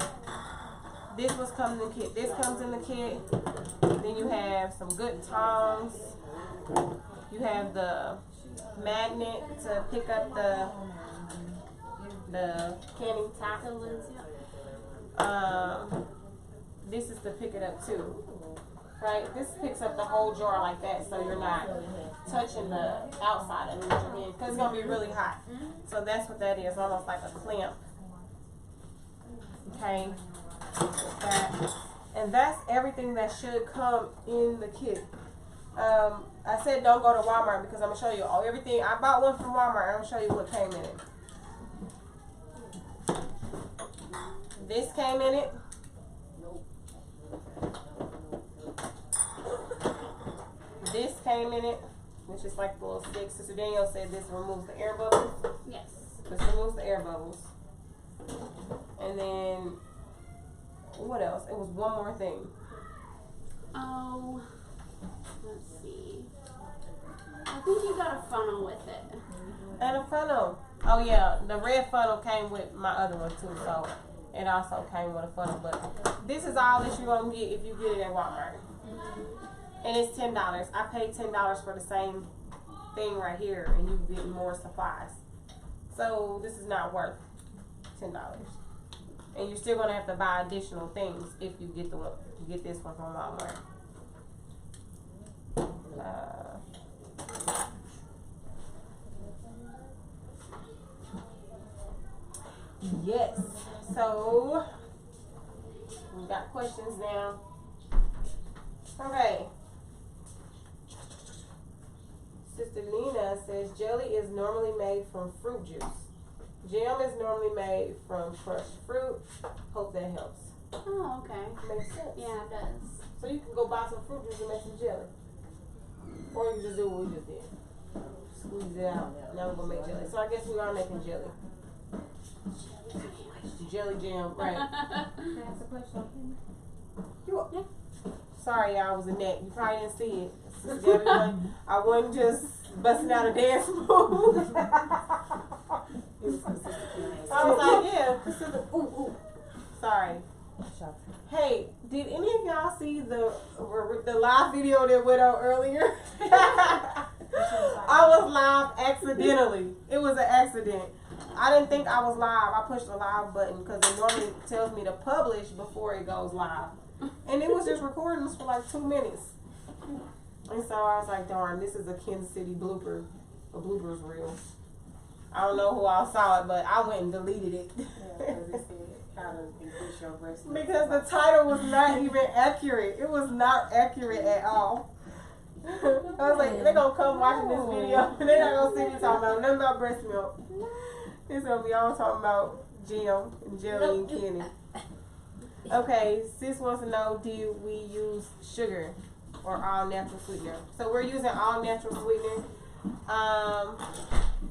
This comes in the kit. This comes in the kit. Then you have some good tongs. You have the magnet to pick up the canning top. the lids, yep. This is to pick it up too. Right? This picks up the whole jar like that, so you're not touching the outside of it with your hand, because it's going to be really hot. So that's what that is, almost like a clamp. Okay? And that's everything that should come in the kit. I said don't go to Walmart because I'm going to show you everything. I bought one from Walmart. I'm going to show you what came in it. This came in it. This came in it, which is like the little stick. Sister Danielle said this removes the air bubbles. Yes. This removes the air bubbles. And then, what else? It was one more thing. Oh, let's see. I think you got a funnel with it. And a funnel. Oh yeah, the red funnel came with my other one too, so it also came with a funnel. But this is all that you're gonna get if you get it at Walmart. And it's $10. I paid $10 for the same thing right here, and you get more supplies. So this is not worth $10. And you're still gonna have to buy additional things if you get this one from Walmart. Yes. So we got questions now. Okay. Sister Nina says jelly is normally made from fruit juice. Jam is normally made from crushed fruit. Hope that helps. Oh, okay. Makes sense. Yeah, it does. So you can go buy some fruit juice and make some jelly. Or you can just do what we just did. Squeeze it out. Now we're gonna make jelly. So I guess we are making jelly. Jelly jam, right. Can I ask a question? Yeah. Sorry, y'all, was a neck. You probably didn't see it. Everyone, I wasn't just busting out a dance move. I was like, yeah, consistent. Ooh, ooh. Sorry. Hey, did any of y'all see the live video that went out earlier? I was live accidentally. It was an accident. I didn't think I was live. I pushed the live button because it normally tells me to publish before it goes live. And it was just recording us for like 2 minutes. And so I was like, darn, this is a Kansas City blooper. A blooper's reel. I don't know who all saw it, but I went and deleted it. Because the title was not even accurate. It was not accurate at all. I was like, they're going to come watching this video and they're not going to see me talking about nothing about breast milk. It's going to be all talking about Jim and Jelly and Kenny. Okay, sis wants to know, do we use sugar or all natural sweetener? So we're using all natural sweetener.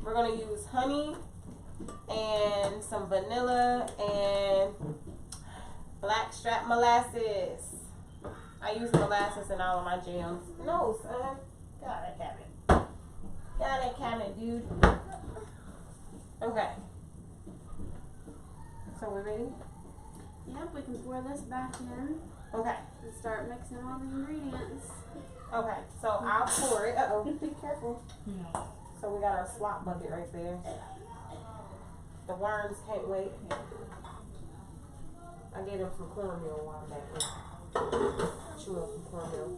We're going to use honey and some vanilla and blackstrap molasses. I use molasses in all of my jams. No, son. Get out of that cabinet. Get out of that cabinet, dude. Okay. So we're ready? Yep, we can pour this back in Okay. and start mixing all the ingredients. Okay. So I'll pour it. Uh-oh. Be careful. So we got our slop bucket right there. The worms can't wait. I gave them some cornmeal a while back. Chew up some cornmeal.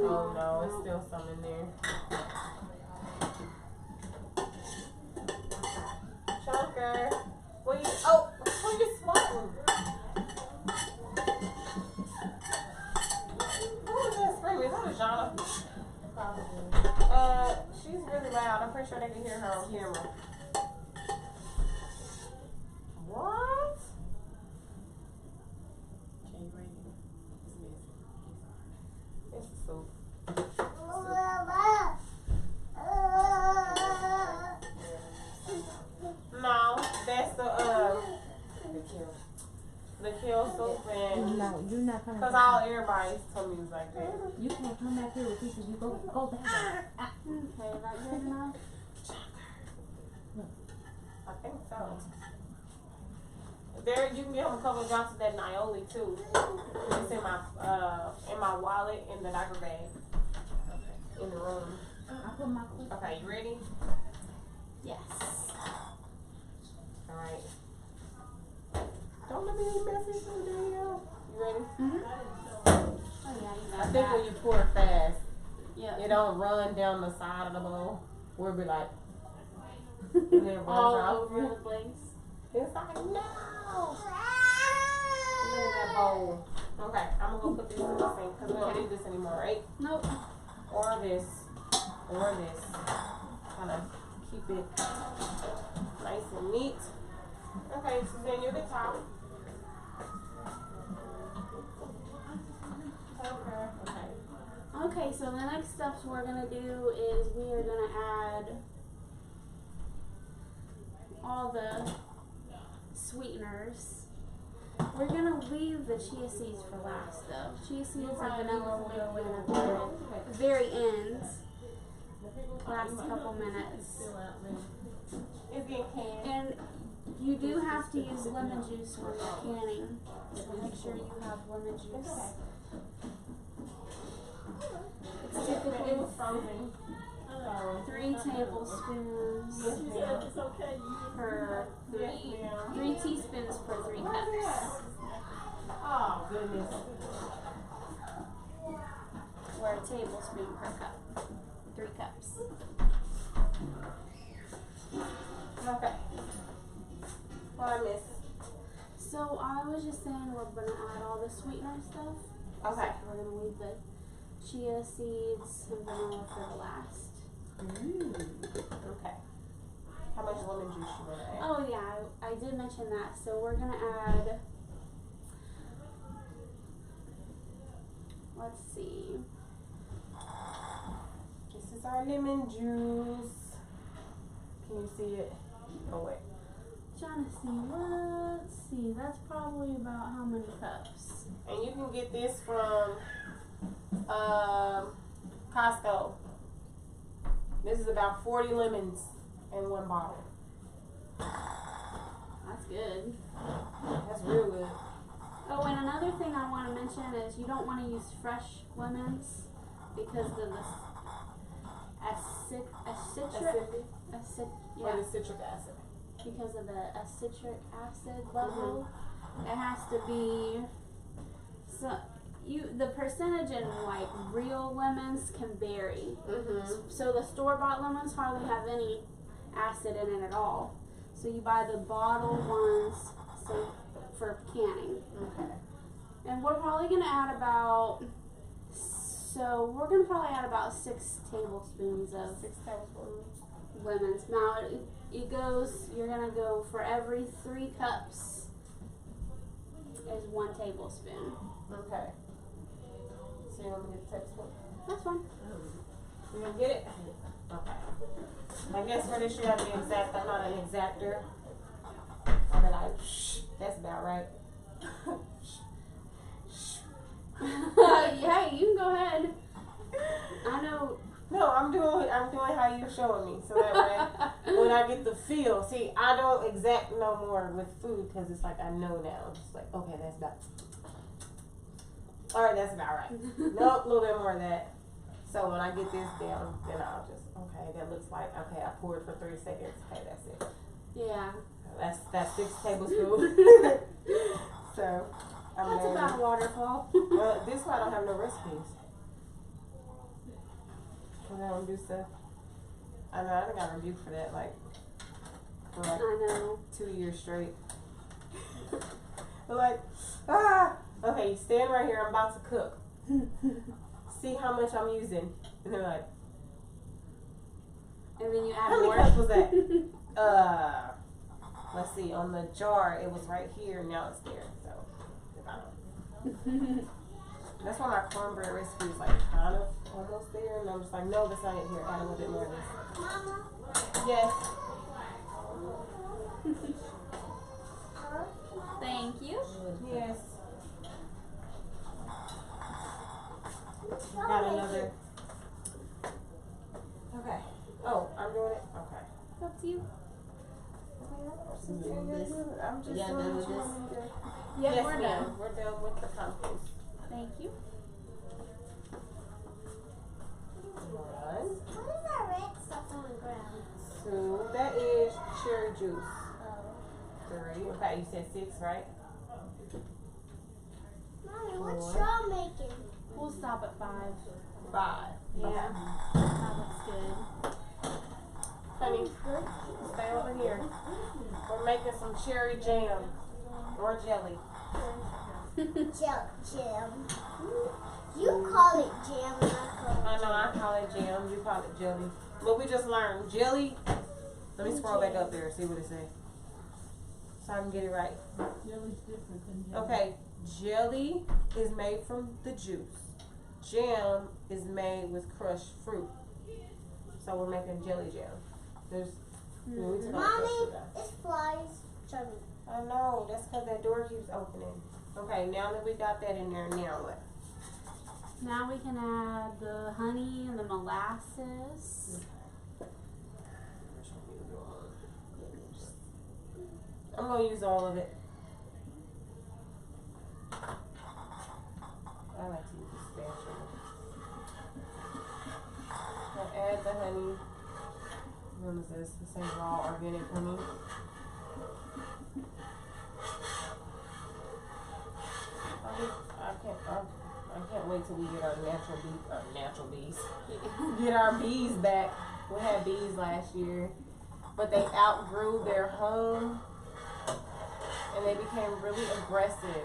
Oh no, it's still some in there. Chunker. What you smoking? Who is that screaming? Is that Ajana? She's really loud. I'm pretty sure they can hear her on camera. What? Can you bring it? It's messy. It's the soup. No, that's the kale soup and No, you're not coming cause back. all everybody's told me was like that. You can't come back here with pieces. You go back. Okay, that good enough? I think so. There, you can get him a couple of drops of that Nioli too. It's in my wallet in the diaper bag in the room. I put my clip. Okay, you ready? Yes. All right. Don't let me be messy too, Danielle. You ready? Mm-hmm. Oh yeah, you I got think that. when you pour it fast, Yeah. it don't run down the side of the bowl. We'll be like, and then it runs all out. over the place. It's like, no. Look at that bowl. Okay, I'm gonna go put this in the sink because we don't need this anymore, right? Nope. Or this. Kind of keep it nice and neat. Okay, so then you're the top. Okay. Okay, so the next steps we're gonna do is we are gonna add all the sweeteners. We're gonna leave the chia seeds for last though. Chia seeds and vanilla will go in at the very end. Last couple minutes. It's getting canned. And you do have to use lemon juice when you're canning. So make sure you have lemon juice. It's It typically was frozen. 3 tablespoons per 3. Yes, ma'am. 3 teaspoons per 3 cups. Oh, goodness. Or a tablespoon per cup. 3 cups. Okay. What I missed? So I was just saying we're gonna add all the sweetener stuff. Okay. We're gonna leave the chia seeds and vanilla for the last. Okay. How much lemon juice you gonna add? Oh yeah, I did mention that. So we're gonna add. Let's see. This is our lemon juice. Can you see it? Oh wait. Trying to see. Let's see. That's probably about how many cups? And you can get this from Costco. This is about 40 lemons in one bottle. good. That's real good. Oh, and another thing I want to mention is you don't want to use fresh lemons because of the Or the citric acid. because of the citric acid level. It has to be the percentage in like real lemons can vary. So the store-bought lemons hardly have any acid in it at all. So you buy the bottled ones for canning. Okay. And we're probably gonna add about 6 tablespoons of 6 tablespoons. lemons. Now you're gonna go for every 3 cups is 1 tablespoon. Okay. So you want me to get the tablespoon? That's fine. You gonna get it? Okay. I guess for this you gotta be exact. I'm not an exactor. I'll be like, that's about right. Yeah, you can go ahead. I know. No, I'm doing how you showing me, so that way when I get the feel, see, I don't exact no more with food because it's like I know now. It's like, okay, that's about. All right, that's about right. Nope, a little bit more of that. So when I get this down, then I'll just that looks like I poured for 3 seconds. Okay, that's it. Yeah. That's 6 tablespoons. So That's about a waterfall. this one I don't have no recipes. Cause I don't do stuff. I know I done got rebuked for that for I know. 2 years straight. They're okay, you stand right here, I'm about to cook. See how much I'm using. And they're like, And then you add how many more. cups was that? Let's see, on the jar it was right here, now it's there. So if I don't. That's why my cornbread recipe is like kind of almost there, and I'm just like, no, that's not it. Here, add a little bit more of this. Mama, Yes. Thank you. Yes. Got another. Okay. Oh, I'm doing it. Okay. Up to you. I'm just Yeah, doing done what with you this? want me to do. Yep, Yes, we're ma'am. done. We're done with the compost. Thank you. 1, what is that red stuff on the ground? 2. That is cherry juice. Oh. 3. Okay, you said 6, right? Mommy, what's 4. y'all making? We'll stop at 5. 5. Yeah. That looks good. Honey, Good. stay over here. We're making some cherry jam or jelly. Jam. You call it jam and I I call know I call it jam, you call it jelly. But we just learned jelly. Let me scroll back up there, see what it says. So I can get it right. Jelly's different than jelly. Okay, jelly is made from the juice. Jam is made with crushed fruit. So we're making jelly jam. There's we took all the Mommy, crushed fruit out. it's flies. Chubby. I know, that's because that door keeps opening. Okay, now that we got that in there, now what? Now we can add the honey and the molasses. I'm gonna use all of it. I like to use the spatula. I'll add the honey. What is this? This is raw organic honey. I can't wait till we get our natural bees. Get our bees back. We had bees last year, but they outgrew their home and they became really aggressive.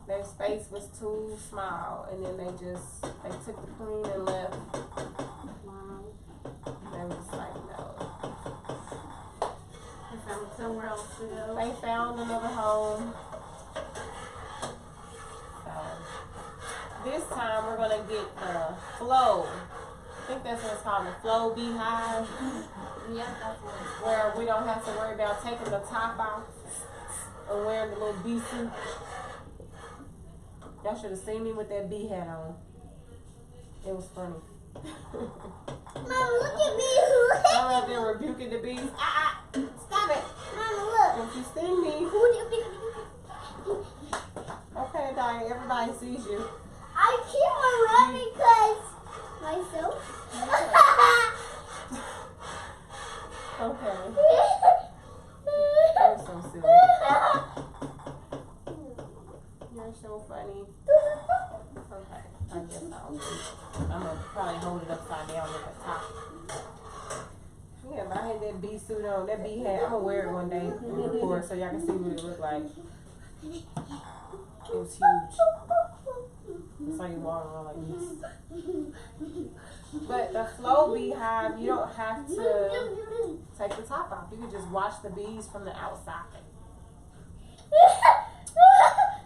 Their space was too small, and then they took the queen and left. Wow. They were just like, no. I found somewhere else to go. They found another home. So this time we're gonna get the flow. I think that's what it's called, the flow beehive, Yep, that's what it's where we don't have to worry about taking the top off and wearing the little bee suit. Y'all should have seen me with that bee hat on. It was funny. Mom, look at me. I'm out there rebuking the bees. Stop it. Mom, you sting me. Okay, Diane, everybody sees you. I keep on running because myself. Okay. You're so silly. You're so funny. Okay, I guess I'm gonna probably hold it upside down at the top. Yeah, but I had that bee suit on. That bee hat, I'm gonna wear it one day and record so y'all can see what it looked like. It was huge. That's how you walk around like this. But the flow beehive, you don't have to take the top off. You can just watch the bees from the outside.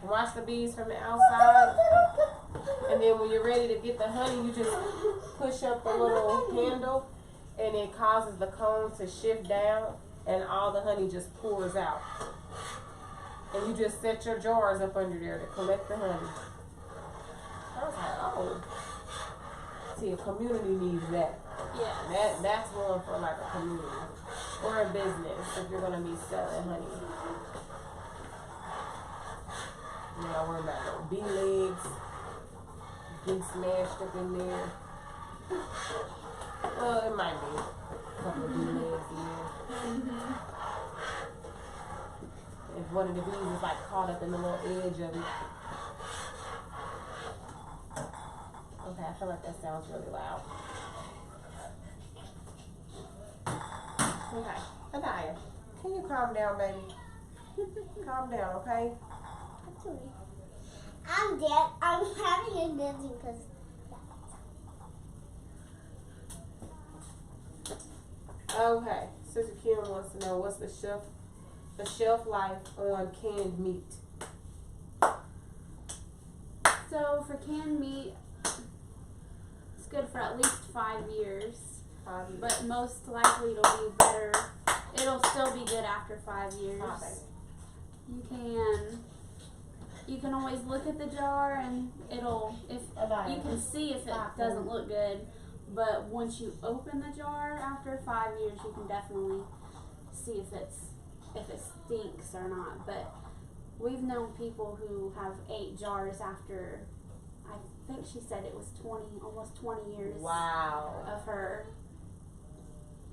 Watch the bees from the outside. And then when you're ready to get the honey, you just push up the little handle and it causes the comb to shift down and all the honey just pours out. And you just set your jars up under there to collect the honey. I was like, oh. See, a community needs that. Yeah. That's one for like a community. Or a business if you're gonna be selling honey. You know, worry about no bee legs getting smashed up in there. Well, it might be a couple of bee legs in there. If one of the bees is like caught up in the little edge of it. Okay, I feel like that sounds really loud. Okay, Anaya, can you calm down, baby? Calm down, okay? I'm dead. I'm having a dancing because Okay, Sister Kim wants to know what's the shelf life on canned meat. So for canned meat, it's good for at least 5 years. But most likely it'll be better. It'll still be good after 5 years. Okay. You can always look at the jar and you can see if it doesn't look good. But once you open the jar after 5 years, you can definitely see if it stinks or not. But we've known people who have 8 jars after, I think she said it was almost 20 years. Wow. Of her.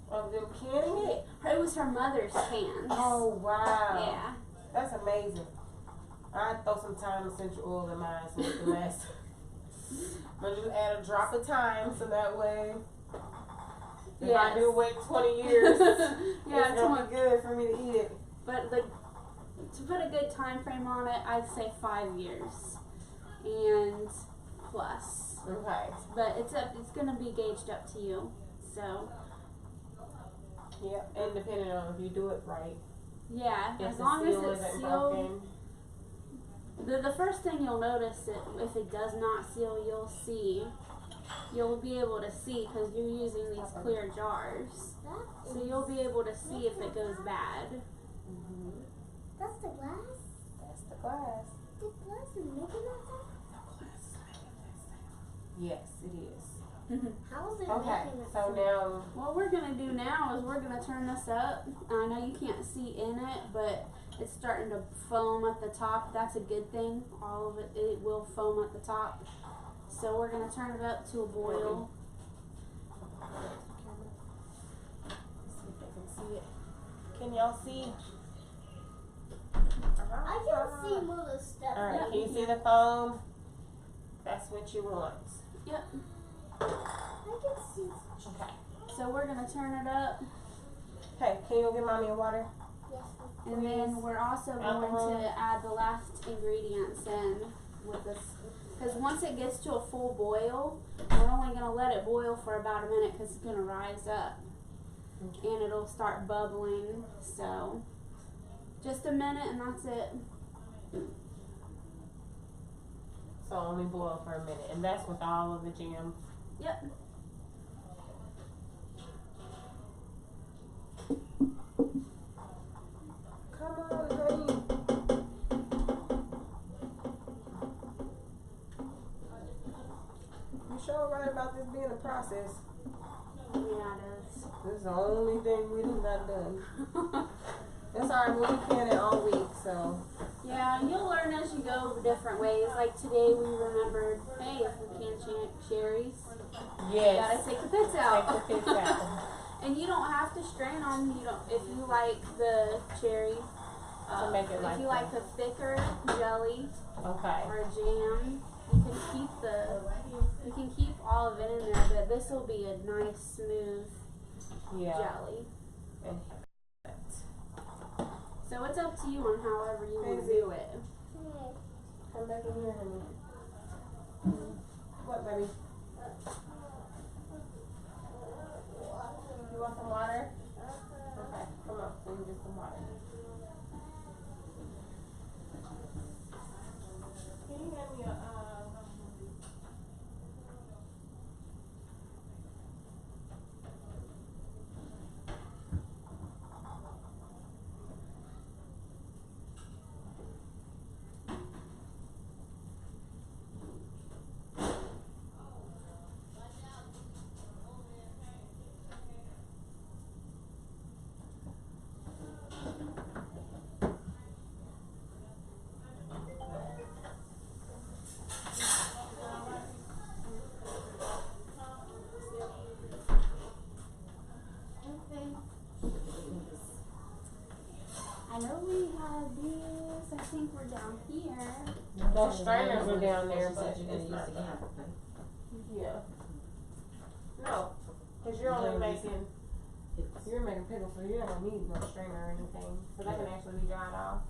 Of them canning it? It was her mother's cans. Oh, wow. Yeah. That's amazing. I'd throw some thyme essential oil in mine so it can last. I'm just add a drop of thyme so that way if I do wait 20 years, yeah, it's going to be good for me to eat it. But to put a good time frame on it, I'd say 5 years and plus. Okay. But it's going to be gauged up to you. So. Yep, and depending on if you do it right. Yeah, If as long as seal it's isn't sealed. broken. The first thing you'll notice if it does not seal, you'll be able to see because you're using these clear jars. So you'll be able to see if it goes bad. Mm-hmm. that's the glass. That's the glass. The glass is making that sound. Yes, it is. How is it Okay, making that so sound? now What we're going to do now is we're going to turn this up. I know you can't see in it, but it's starting to foam at the top. That's a good thing. All of it will foam at the top. So we're going to turn it up to a boil. let's see if they can see it. Can y'all see? I can see little stuff. Alright, can you see the foam? That's what you want. Yep. I can see. Okay. So we're going to turn it up. Hey, can you go get mommy a water? Yes. And then we're also going to add the last ingredients in with this. Because once it gets to a full boil, we're only going to let it boil for about a minute because it's going to rise up. And it'll start bubbling. So just a minute and that's it. So only boil for a minute. And that's with all of the jam. Yep. Come on, honey. You sure right about this being a process? Yeah, it is. This is the only thing we have not done. It's alright, we can it all week, so. Yeah, you'll learn as you go different ways. Like today we remembered, hey, if we can't cherries, Yes. gotta take the pits out. Take the pits out. And you don't have to strain them. You don't. If you like the cherry, To make it if like you like the thicker jelly Okay. or jam, you can keep all of it in there. But this will be a nice smooth Yeah. jelly. And So it's up to you on however you want to Crazy. do it. come back in here, honey. What, baby? You want some water? Okay, come on. We can get some water. Can you hand me a I know we had these. I think we're down here. Those strainers are down there, She but said you're gonna it's use not the that. camera. Yeah. No, because you're only making pickles, so you're not gonna need no strainer or anything. So that can actually be dried off.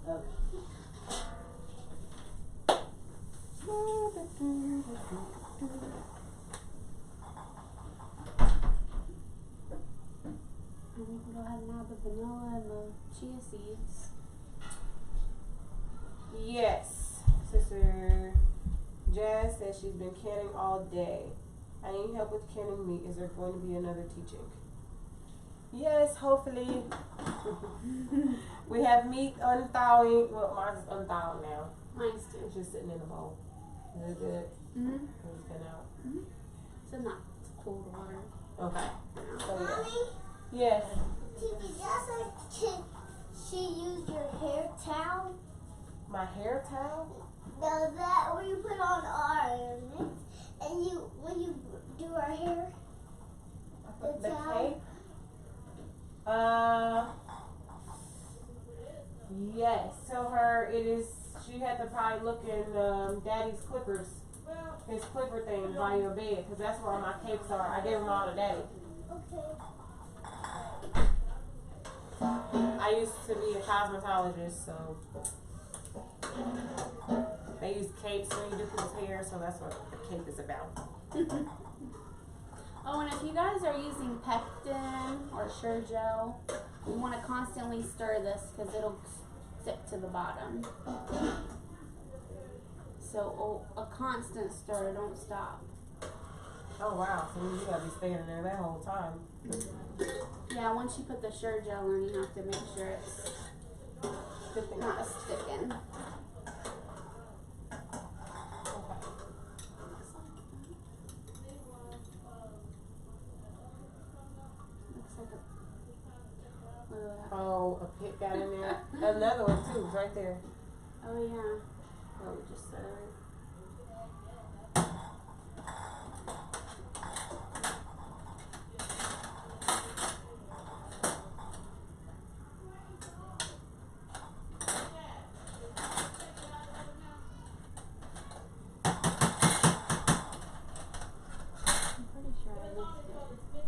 And we can go ahead and add the vanilla and the chia seeds. Yes, Sister Jazz says she's been canning all day. I need help with canning meat. Is there going to be another teaching? Yes, hopefully. We have meat unthawing. Well, mine's is unthawed now. Mine's too. It's just sitting in the bowl. Is it good? Mm-hmm. It's been out. So not cold water. Okay. So yeah. Mommy, Yes. did she use your hair towel? My hair towel? No, that where you put on our and you when you do our hair. The towel? cape? Yes. Tell her it is. She had to probably look in Daddy's clippers, his clipper thing by your bed, because that's where all my capes are. I gave them all to Daddy. Okay. I used to be a cosmetologist, so they use capes when you do people's hair, so that's what the cape is about. Oh, and if you guys are using pectin or Sure Gel, you want to constantly stir this because it'll stick to the bottom. So a constant stir, don't stop. Oh wow, so you gotta be staying in there that whole time. Yeah, once you put the Sure Gel in, you have to make sure it's not sticking. Oh, a pit got in there. Another one too, right there. Oh yeah. Oh, we just said it. I'm pretty sure I missed it.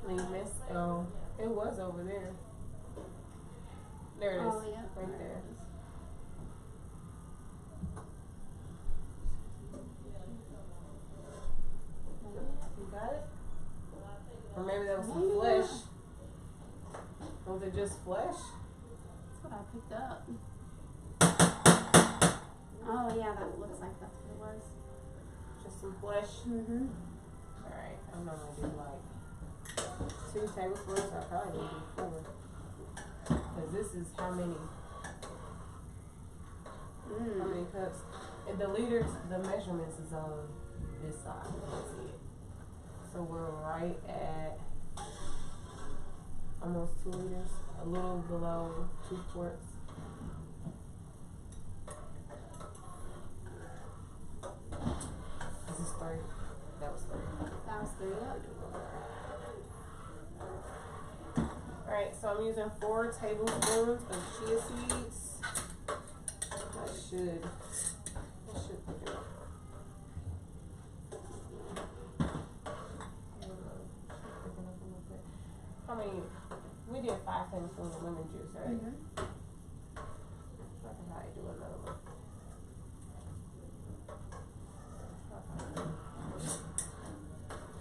You missed? Oh, it was over there. There it is. Oh yeah. Right there. You got it? Or maybe that was some Maybe flesh. Was it just flesh? That's what I picked up. Oh yeah, that looks like that's what it was. Just some flesh? Mm-hmm. Alright, I'm not gonna do like 2 tablespoons, I probably need to do 4. Cause this is how many cups? And the liters, the measurements is on this side. Let's see it. So we're right at almost 2 liters, a little below 2 quarts. This is 3. That was 3. That was 3. Alright, so I'm using 4 tablespoons of chia seeds. That should pick it up. I mean, we did 5 tablespoons of lemon juice, right? Mm-hmm. I can probably do another one.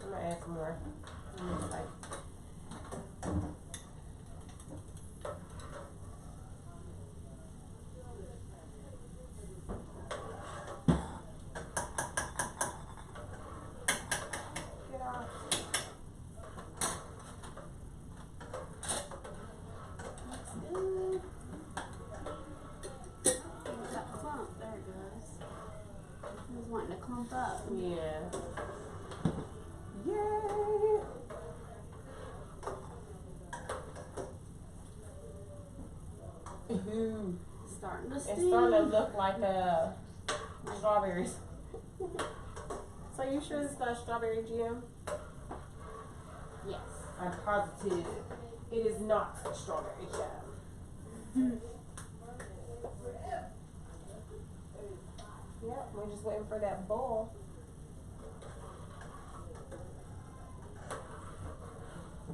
I'm gonna add some more. Like, get off. Looks good. That clump. There it goes. I was wanting to clump up. Yeah. Yay! Ooh. Starting to It's steam. starting to look like strawberries. So you sure this is not strawberry jam? Yes. I'm positive it is not strawberry jam. Yep, we're just waiting for that bowl.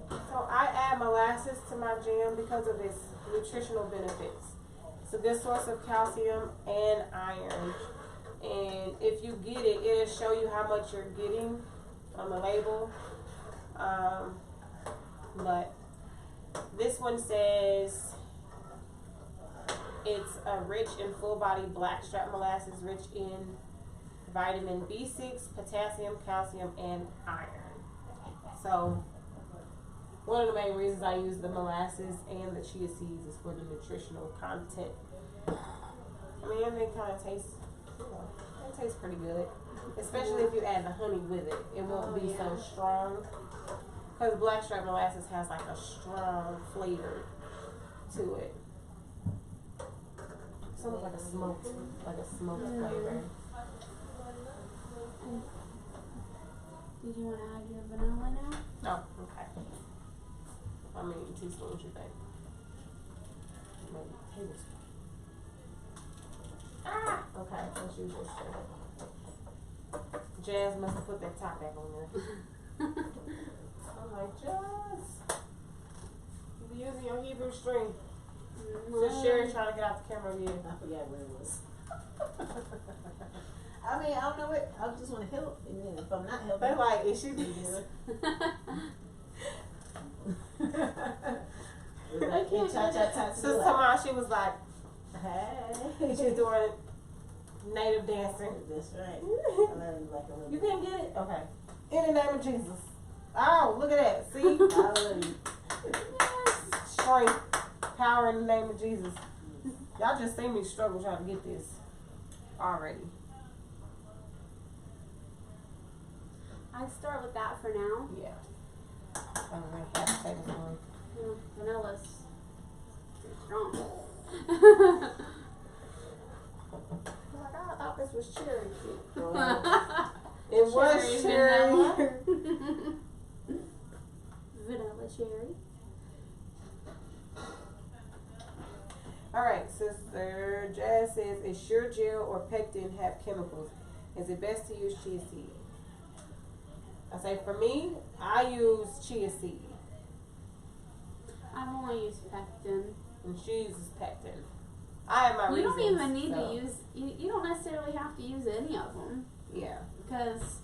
So I add molasses to my jam because of its nutritional benefits. It's a good source of calcium and iron. And if you get it, it'll show you how much you're getting on the label. But this one says it's a rich and full body blackstrap molasses, rich in vitamin B6, potassium, calcium, and iron. So one of the main reasons I use the molasses and the chia seeds is for the nutritional content. I mean, and they kind of taste, it tastes pretty good. Especially if you add the honey with it. It won't be so strong. Because blackstrap molasses has like a strong flavor to it. It's almost like a smoked flavor. Did you want to add your vanilla now? Oh, okay. I mean, teaspoons, you think? Maybe tablespoon. Ah! Okay, let's use this. Jazz must have put that top back on there. I'm like, Jazz, you be using your Hebrew string. So Sherry trying to get out the camera again. I forgot where it was. I mean, I don't know what. I just want to help, and then if I'm not helping, They like, is she you doing do it. I can't Cha-cha-cha. So somehow she was like, Hey. she's doing native dancing. That's right. I love you like a little. You can't get it? Okay. In the name of Jesus. Oh, look at that. See? I love you. Strength. Power in the name of Jesus. Y'all just seen me struggle trying to get this already. I'd start with that for now. Yeah. I'm gonna have to take this one. Vanilla's pretty strong. Like, I thought this was cherry. Well, It was cherry. Vanilla. Vanilla cherry. Alright, Sister Jazz says, is sure gel or pectin have chemicals? Is it best to use chia seed? I say for me, I use chia seed. I've only used pectin. And she uses pectin. I have my You reasons. don't even need so, to use. You don't necessarily have to use any of them Yeah. because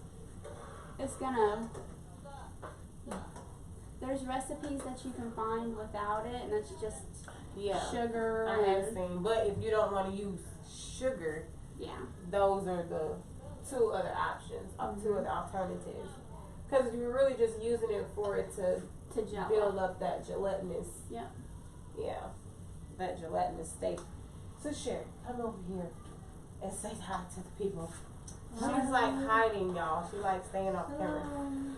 it's gonna. There's recipes that you can find without it, and it's just Yeah. sugar. I have and, seen. But if you don't want to use sugar, yeah. those are the two other options, two other alternatives. Because you're really just using it for it to gel build up that gelatinous, Yep. yeah, that gelatinous state. So Sherry, come over here and say hi to the people. She's like hiding, y'all. She like staying off camera.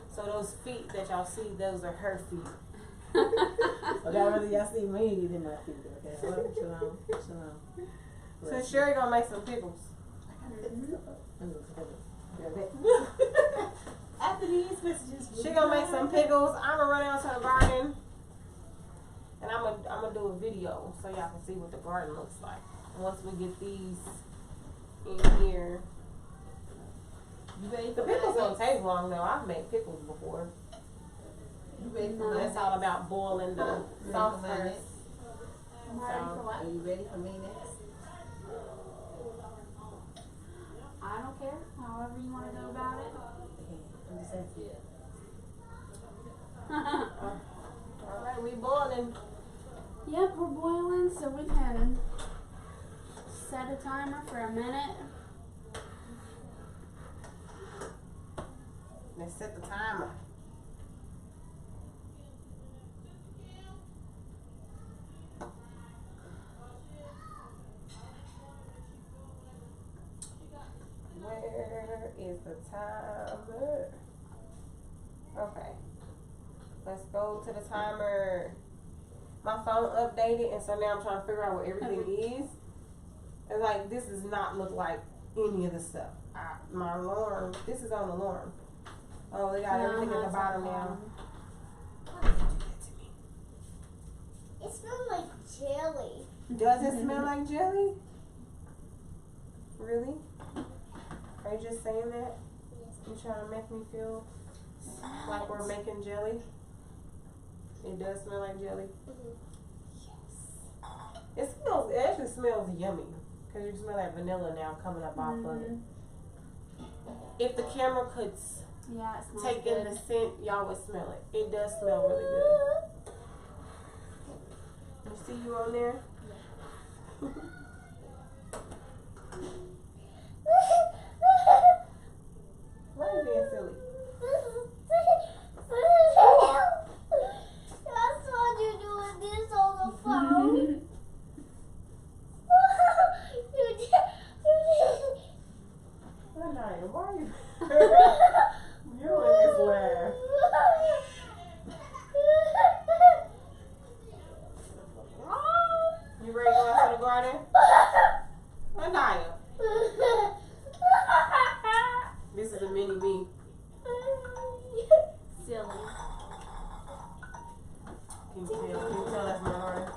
So those feet that y'all see, those are her feet. Okay, whether y'all see me eat in my feet, okay? Shalom. So Sherry gonna make some pickles. After these messages, She gonna make some pickles. I'm gonna run out to the garden, and I'm gonna do a video so y'all can see what the garden looks like. Once we get these in here, You ready the for pickles mine don't take long though. I've made pickles before. You ready for No. mine It's all about boiling the sauce mine first. next? I'm ready for what? Are you ready for me next? I don't care. However you want to go about it. Okay, I'm just asking. All right, we boiling. Yep, we're boiling, so we can set a timer for a minute. Let's set the timer. Where is the timer? Okay. Let's go to the timer. My phone updated, and so now I'm trying to figure out what everything is. And like, this does not look like any of the stuff. My alarm, this is on alarm. Oh, they got everything at the bottom now. Why did you do that to me? It smells like jelly. Does it smell like jelly? Really? Are you just saying that? You trying to make me feel like we're making jelly? It does smell like jelly. It smells. It actually smells yummy because you smell that vanilla now coming up off of it. If the camera could Yeah, it smells take good. in the scent, y'all would smell it. It does smell really good. You see you on there? Why are you being silly? I saw you doing this on the phone. You did. Danielle, why are you? You always laugh. You ready to go out to the garden? Danielle, this is a mini me. Silly. Can you tell that's my garden?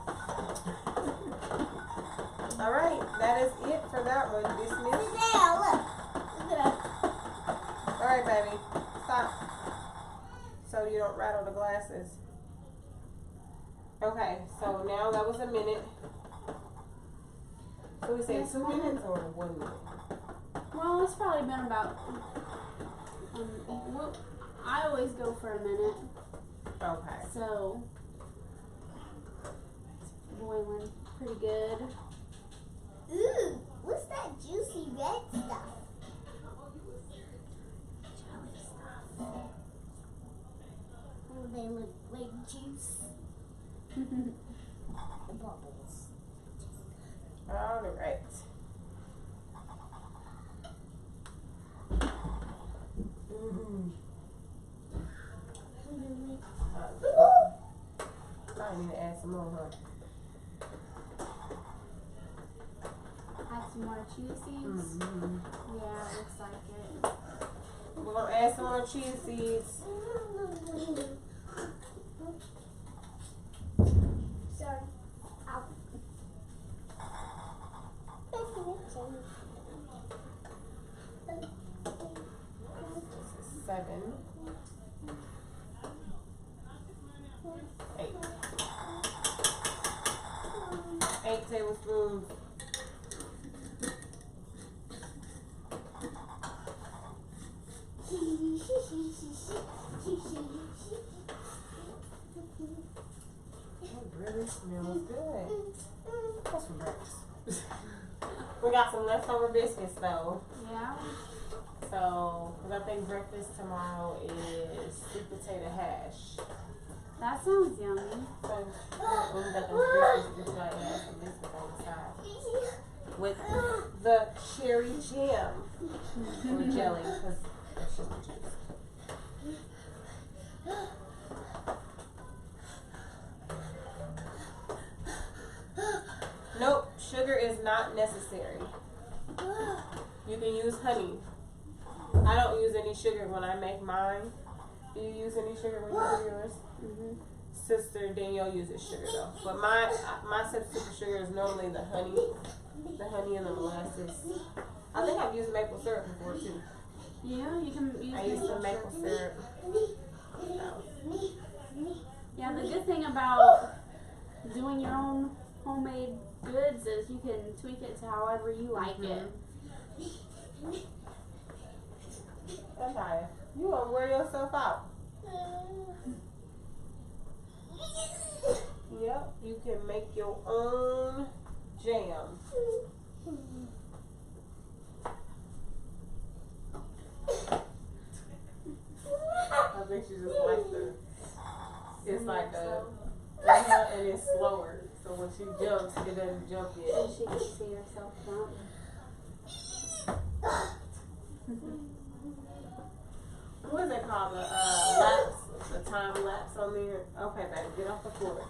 All right, that is it for that one. Dismissed. Now look. Look at that. All right, baby, stop. So you don't rattle the glasses. Okay, so now that was a minute. So we say Yes, 2 Mom. minutes or 1 minute? Well, it's probably been about. I always go for a minute, Okay. so it's boiling pretty good. Ooh, what's that juicy red stuff? Jelly stuff. Oh, they look like juice. Bubbles. All right. I need to add some more, huh? Add some more chia seeds. Yeah, it looks like it. We're gonna add some more chia seeds. Sorry. Ow. 7, 8. 8 tablespoons. It really smells good. What's for breakfast? We got some leftover biscuits though. Yeah. So, 'cause I think breakfast tomorrow is sweet potato hash. That sounds yummy. So, when we got those biscuits, we just gotta add some biscuits on the side. With the cherry jam. Or jelly, because it's just the juice. is not necessary. You can use honey. I don't use any sugar when I make mine. Do you use any sugar when you do yours? Mhm. Sister Danielle uses sugar though, but my substitute for sugar is normally the honey and the molasses. I think I've used maple syrup before too. Yeah, you can use I used the maple syrup. Yeah, the good thing about doing your own homemade goods is you can tweak it to however you like it. Okay, you gonna wear yourself out. Yep, you can make your own jam. I think she just likes the. It's like a. And it's slower, so when she jumps, it doesn't jump So yet. she can see herself jump. What is it called? The lapse, the time lapse on there. Okay, baby, get off the floor.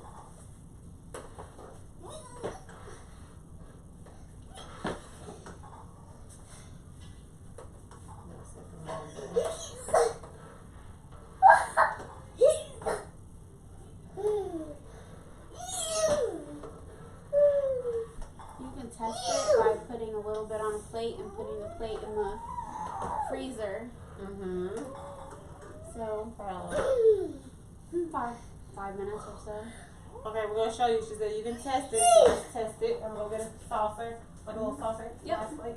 You can test it by putting a little bit on a plate and putting the plate in the freezer. Mm-hmm. So five minutes or so. Okay, we're gonna show you. She said you can test it. So let's test it. I'm gonna get a saucer, like a little saucer. Yep. Last plate.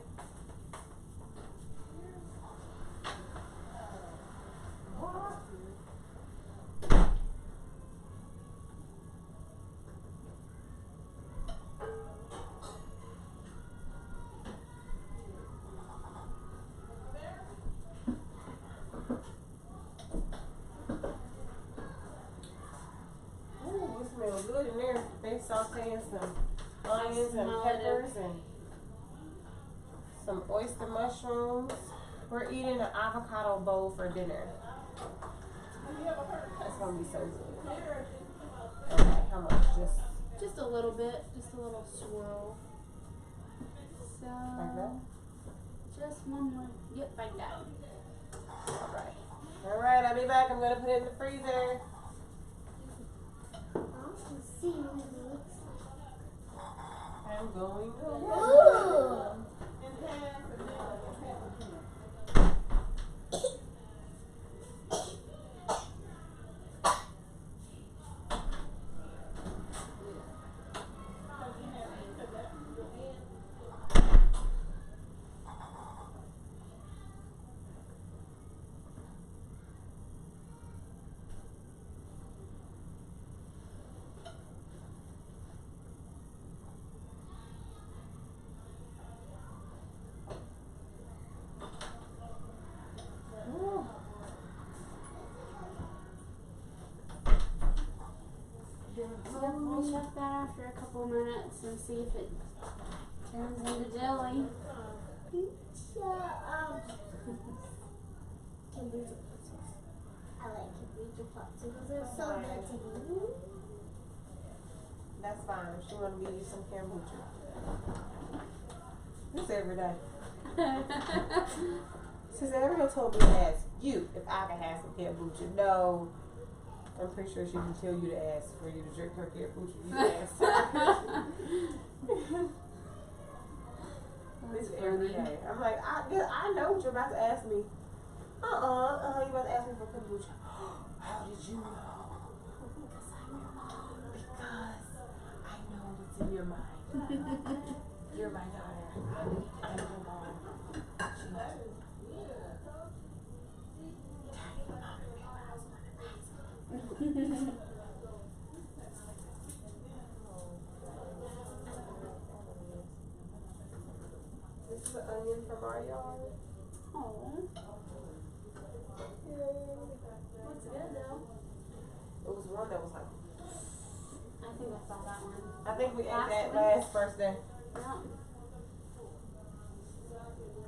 Ooh, it smells good in there. They sauteing some onions and Smell it. peppers and some oyster mushrooms. We're eating an avocado bowl for dinner. That's gonna be so good. Okay, how much? Just a little bit, just a little swirl. So Like that? just one more. Yep, like that. Alright. Alright, I'll be back. I'm gonna put it in the freezer. I'm going to. Yep, we'll check that after a couple minutes and see if it turns into jelly. I like Cabrita popsicles. They're so good to me. That's fine. She wanna give you some kombucha. This every day. Since everyone told me to ask you if I could have some kombucha. No. I'm pretty sure she can tell you to ask for you to drink her kombucha. You ask her. This every day. I'm like, I know what you're about to ask me. You about to ask me for kombucha. How did you know? Because I'm your mom. Because I know what's in your mind. You're my daughter. I'm your mom. She knows. This is an onion from our yard. Oh, looks good though. It was one that was like, I think I saw that one. I think we ate Last that one? last birthday. Yeah.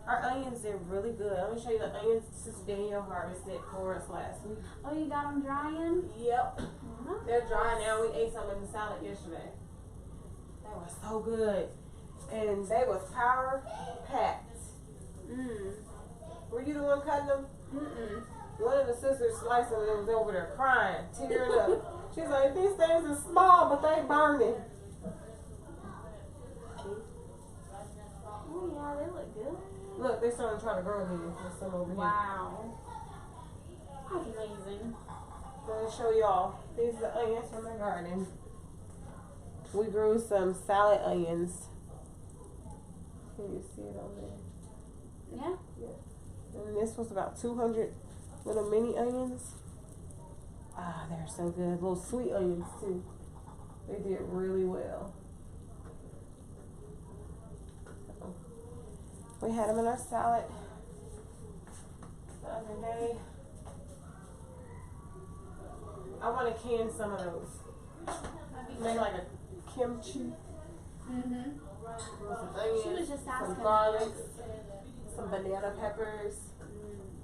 Our onions did really good. Let me show you the onions Sister Danielle harvested for us last week. Oh, you got them drying? Yep. Uh-huh. They're dry now. We ate some in the salad yesterday. They were so good. And they was power packed. Were you the one cutting them? One of the sisters slicing them was over there crying, tearing up. She's like, these things are small, but they burning. Oh yeah, they look good. Look, they're starting to try to grow again. There's some over here. Wow. That's amazing. Let me show y'all. These are the onions from my garden. We grew some salad onions. Can you see it on there? Yeah. And this was about 200 little mini onions. Ah, they're so good. Little sweet onions too. They did really well. So, we had them in our salad the other day. I want to can some of those. Make like a kimchi. With some onions, She was just asking some garlic, some banana peppers.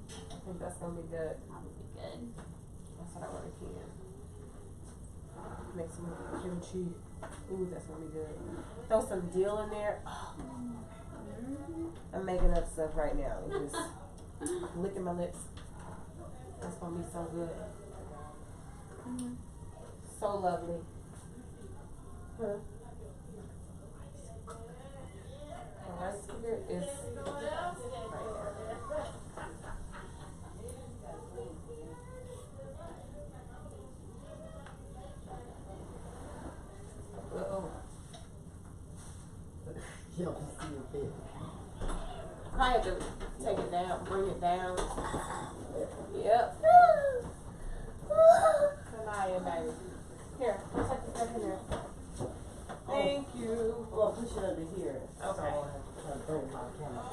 I think that's gonna be good. That would be good. That's what I want to can. Make some kimchi. Ooh, that's gonna be good. Throw some dill in there. Oh. I'm making up stuff right now. Just licking my lips. That's gonna be so good. So lovely. Huh? The rice cooker is right there. Uh-oh. You don't see your bed. I had to take it down, bring it down. Yep. Come on, baby. Here, take this back in there. Thank you. Well, push it under here. Okay. So I don't have to bring my camera.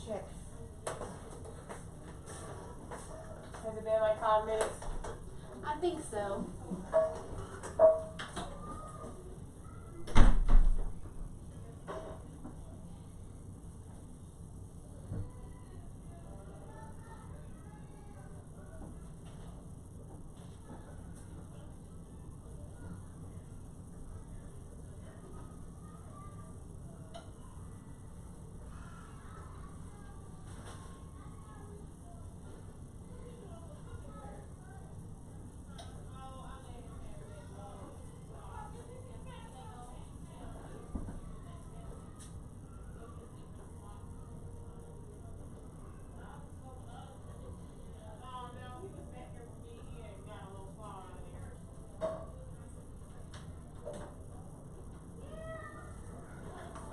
Check. Has it been like 5 minutes? I think so.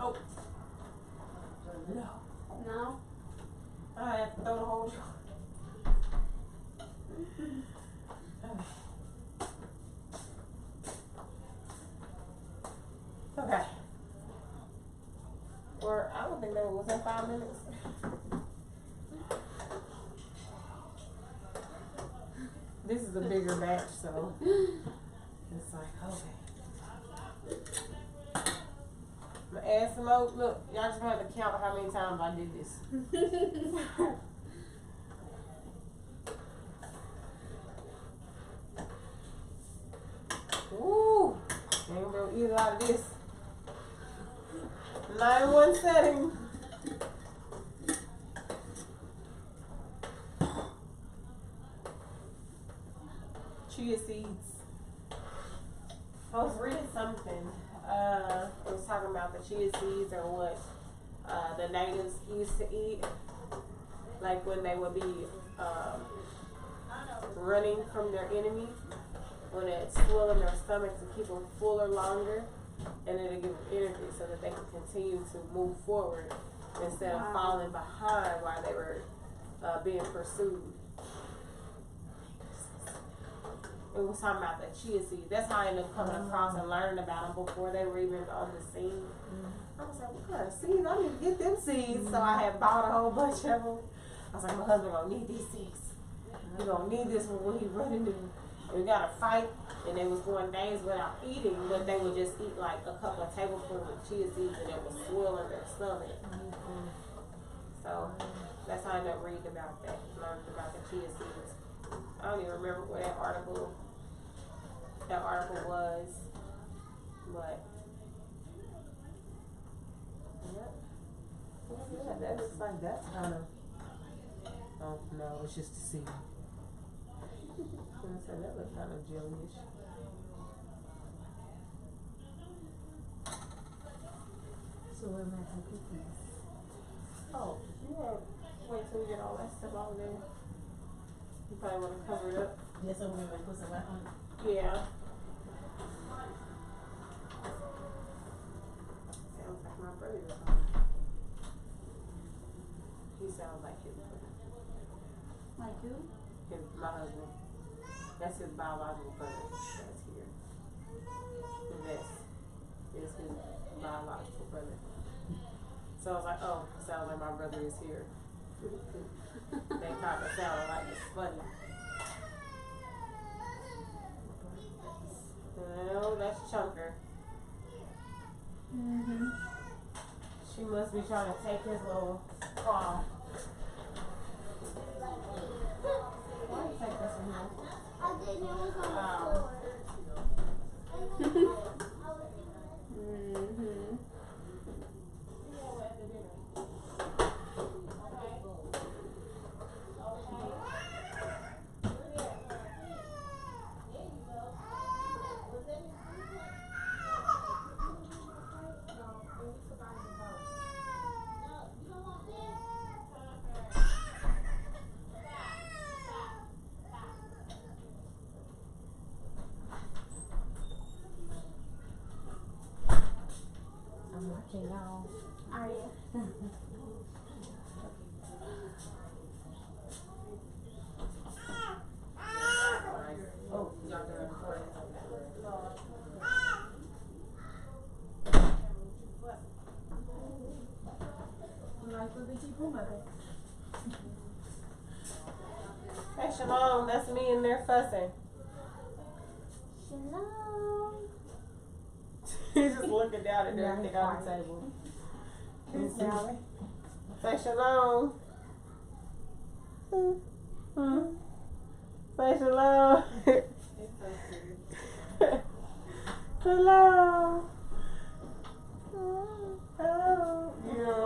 Oh. No. No? I have to throw the whole jar. Okay. Or I don't think that was in 5 minutes. This is a bigger batch, so it's like, okay. I'm gonna add some more. Look, y'all just gonna have to count how many times I did this. Ooh, ain't gonna eat a lot of this. 9 in one setting. Chia seeds. I was reading something. It was talking about the chia seeds or what the natives used to eat, like when they would be running from their enemy, when it swell in their stomach to keep them fuller longer, and it'll give them energy so that they can continue to move forward instead of falling behind while they were being pursued. It was talking about the chia seeds. That's how I ended up coming across and learning about them before they were even on the scene. I was like, what kind of seeds? I need to get them seeds. So I had bought a whole bunch of them. I was like, my husband gonna need these seeds. He gonna need this one when he running We got a fight, and they was going days without eating, but they would just eat like a couple of tablespoons of chia seeds, and it would swell in their stomach. So that's how I ended up reading about that. Learned about the chia seeds. I don't even remember what that article was, but yeah, that looks like that's kind of. Oh no, it's just a seed. So that looks kind of jellyish. So where am I taking cookies? Oh, yeah. Wait till we get all that stuff over there. You probably want to cover it up. Yes, I'm gonna put some wrap on it. Yeah. Sounds like my brother. He sounds like his brother. Like who? My husband. That's his biological brother. That's here. This is his biological brother. So I was like, oh, sounds like my brother is here. They kind of sounded like it's funny. No, that's Chunker. Mm-hmm. She must be trying to take his little claw. Why you take this one home? I didn't know it was on the Oh. floor. Mm-hmm. I'm watching y'all. Are you? Oh, y'all done recording. Hey, Shalom, that's me in there fussing. Shalom. He's just looking down at everything on the table. Say shalom. Say shalom. Hello. Hello. Yeah.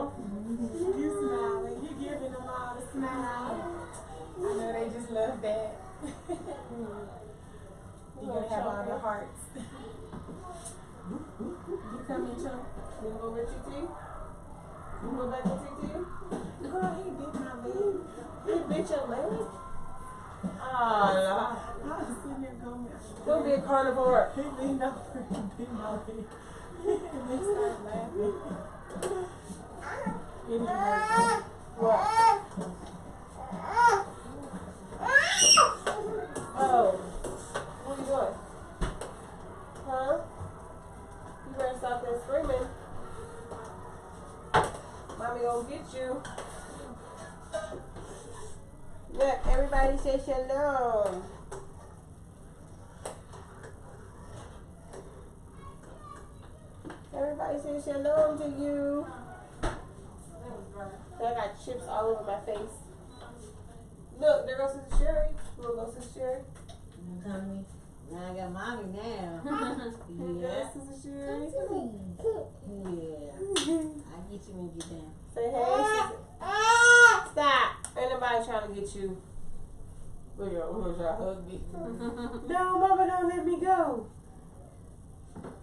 You smiling. You giving them all the smile. I know they just love that. You're gonna have all the hearts. You coming, Chunk? You wanna go with TT? You wanna go back to TT? Girl, he bit my leg. He bit your leg? Oh, Lord. I was sitting there going, don't be a carnivore. He leaned over and bit my leg. And they started laughing. Anyway, what? Oh, what are you doing? Huh? You better stop that screaming. Mommy gonna get you. Look, everybody say shalom. Everybody say shalom to you. I got chips all over my face. Look, there goes Sister Sherry. Look, go Sister Sherry. You come to me? Now I got mommy now. Yeah, Yeah. Sister Sherry. Yeah. I get you when you get down. Say hey, Sister. Stop. Ain't nobody trying to get you. Look at her trying to hug me. No, Mama, don't let me go.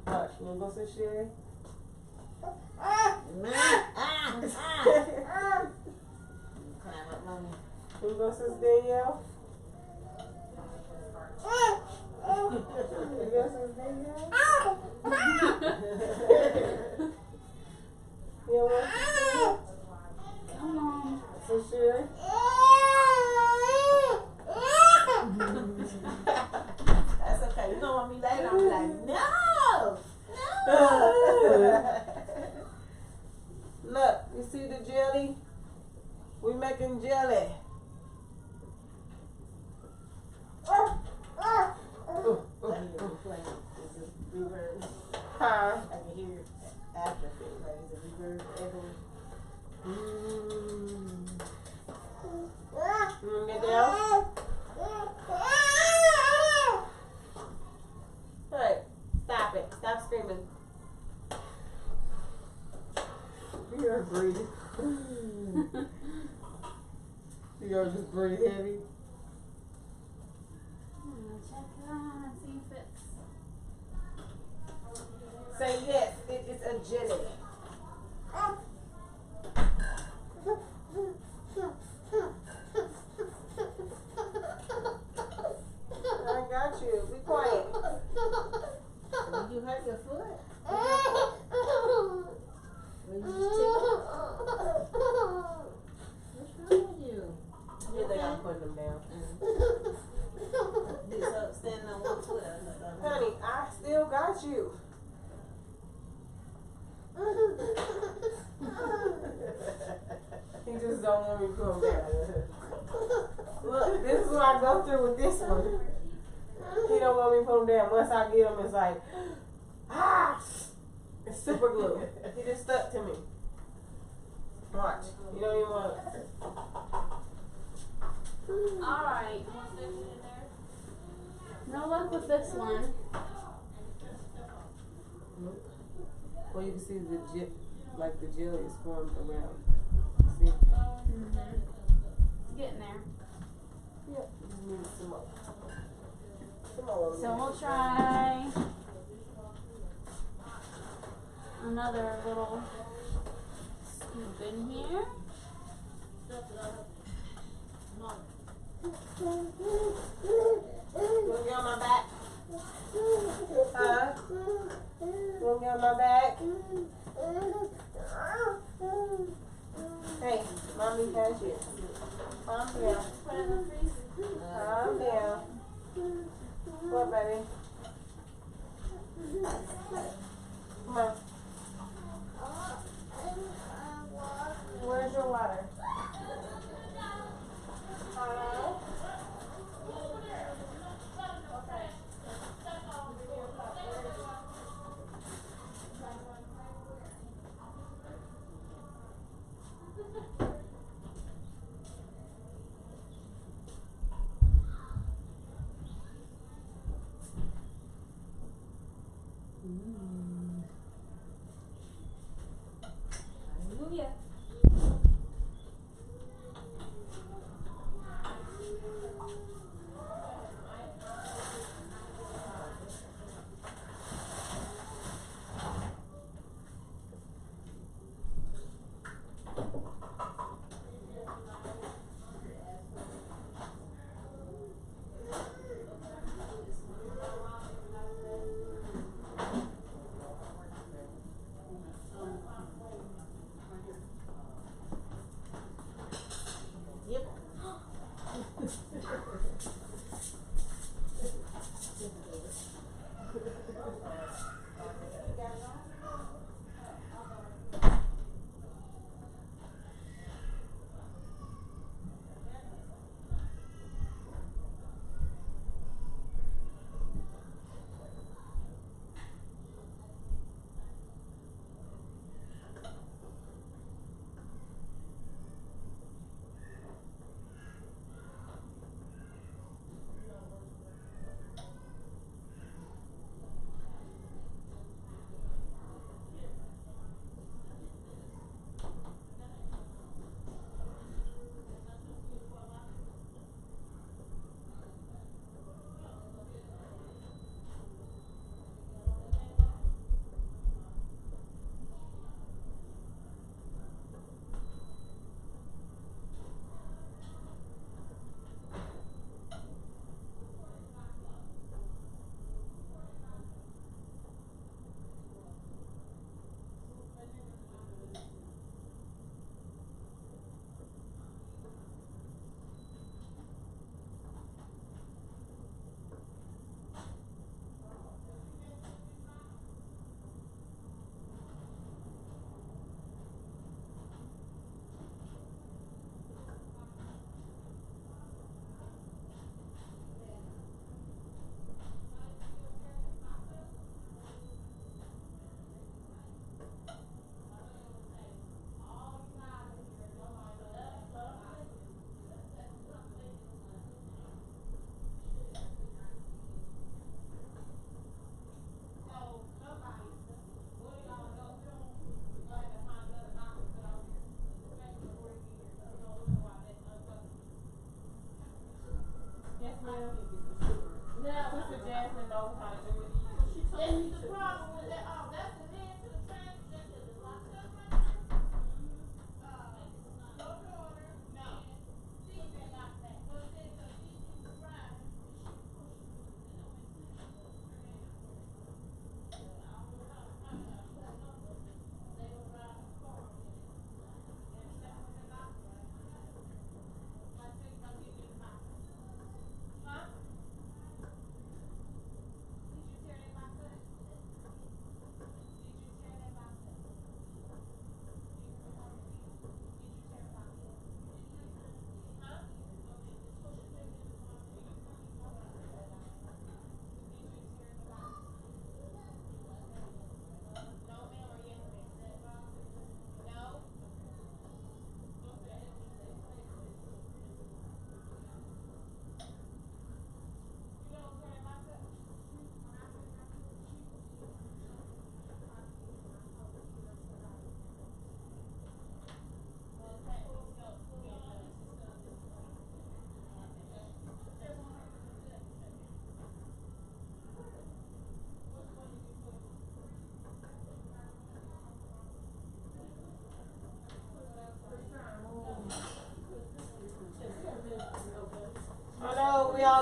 Watch, you wanna go Sister Sherry? Climb up, mommy. You wanna go Sister Danielle? You go Sister Danielle? You don't want Sister Danielle? Come on. Sister Sherry? That's okay. You don't want me later. I'm like, no. Look, you see the jelly? We making jelly. Yours is pretty heavy. I'm gonna check it out and see if it's. Say yes, it is a jelly. I got you. Be quiet. Did you hurt your foot? Or you just tickle? What's wrong with you? You think I'm putting them down? This up standing on one foot. Honey, I still got you. He just don't want me to put him down. Look, this is what I go through with this one. He don't want me to put him down. Once I get him, it's like, it's super glue. He just stuck to me. Watch. You don't even want it. Alright. No luck with this one. Nope. Well, you can see the jelly is formed around. See? Mm-hmm. It's getting there. Yep. Just need some more. Some more. So we'll try another little scoop in here. You wanna get on my back? Huh? You wanna get on my back? Hey, mommy has you. Calm down. Put it in the freezer. Calm down. What, baby? Come on. Where's your water? Hallelujah.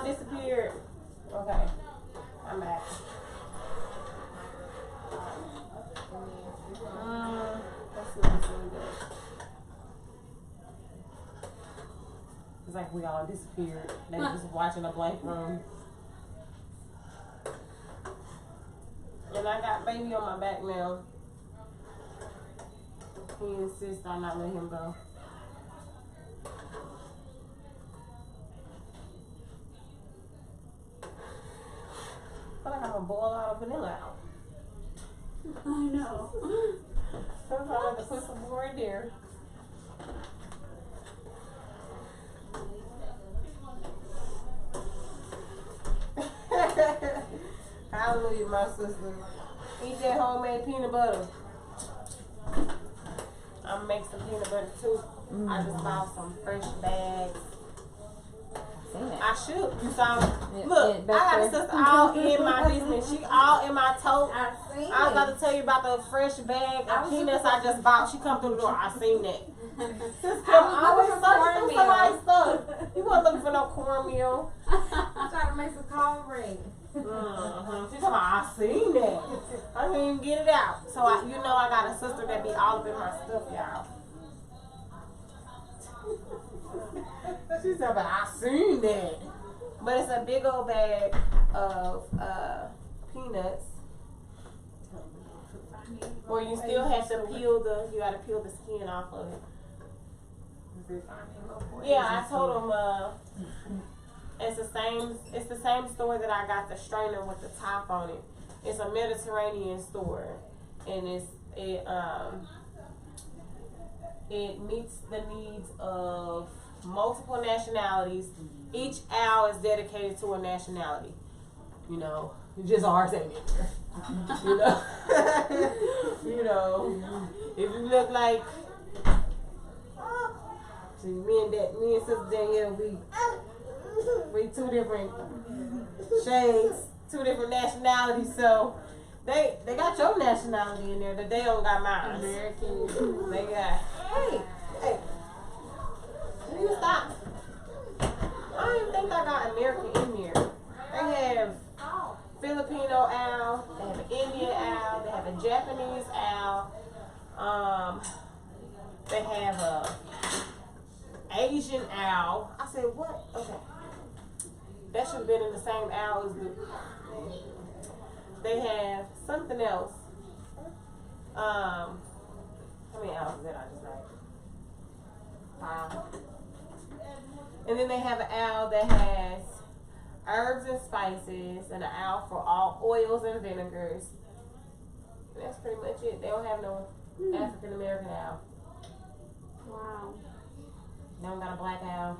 all disappeared? Okay, I'm back. Let's see what's really good. It's like we all disappeared. They were just watching a blank room. And I got baby on my back now. He insists on not letting him go. I feel like I'm gonna boil all the vanilla out. I know. Sometimes I have to put some more in there. Hallelujah, my sister. Eat that homemade peanut butter. I'm gonna make some peanut butter too. I just bought some fresh bags. I should. You saw? Look, I got a sister all in my business. She all in my tote. I was about to tell you about the fresh bag of peanuts I just bought. She come through the door. I seen that. Sister, I'm always searching for somebody's stuff. You wasn't looking for no cornmeal. I'm trying to make some cornbread. She's talking about, I seen that. I didn't even get it out. So, I got a sister that be all up in my stuff, y'all. She's talking about, I seen that. But it's a big old bag of peanuts. Where you still have to peel you gotta peel the skin off of it. Yeah, I told him, it's the same store that I got the strainer with the top on it. It's a Mediterranean store, and it meets the needs of multiple nationalities. Each aisle is dedicated to a nationality. You know, just ours ain't in there. You know, if you look like, see, me and Sister Danielle, we two different shades, two different nationalities. So they got your nationality in there, but they don't got mine. American. They got. Hey, will you stop? I don't even think I got American in there. They have Filipino owl, they have an Indian owl, they have a Japanese owl, they have a Asian owl. I said, what? Okay. That should have been in the same owl as the. They have something else. How many owls did I just make? 5. And then they have an owl that has herbs and spices, and an owl for all oils and vinegars. And that's pretty much it. They don't have no African American owl. Wow. They don't got a black owl.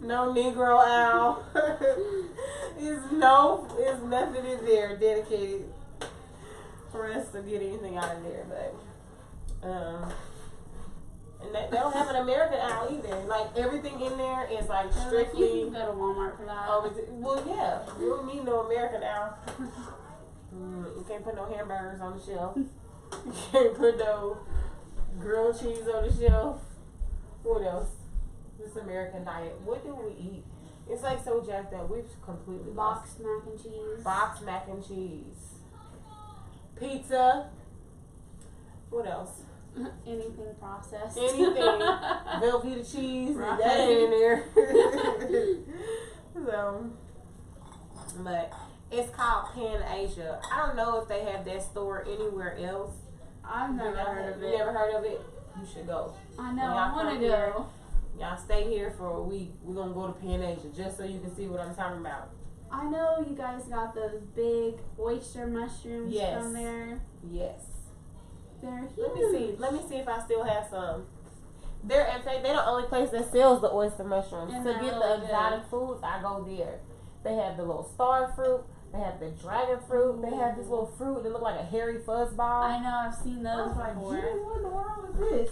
No Negro owl. It's nothing in there dedicated for us to get anything out of there. But and they don't have an American owl either. Like everything in there is like strictly. You can go to Walmart for that. Well, yeah, you don't need no American owl. You can't put no hamburgers on the shelf. You can't put no grilled cheese on the shelf. What else? This American diet. What do we eat? It's like so jacked up. We've completely Boxed mac and cheese. Boxed mac and cheese. Pizza. What else? Anything processed. Anything. Velveeta cheese. Right. That ain't in there. So, but it's called Pan Asia. I don't know if they have that store anywhere else. I've never heard of it. You never heard of it? You should go. I know. When y'all I want come to here, go. Y'all stay here for a week. We're going to go to Pan Asia just so you can see what I'm talking about. I know you guys got those big oyster mushrooms Yes. from there. Yes. They're huge. Let me see if I still have some. They're in fact they're the only place that sells the oyster mushrooms. And To they're get really the good. exotic foods, I go there. They have the little star fruit. They have the dragon fruit. They have this little fruit that look like a hairy fuzzball. I know. I've seen I those was like, before. "Gee, what in the world is this?"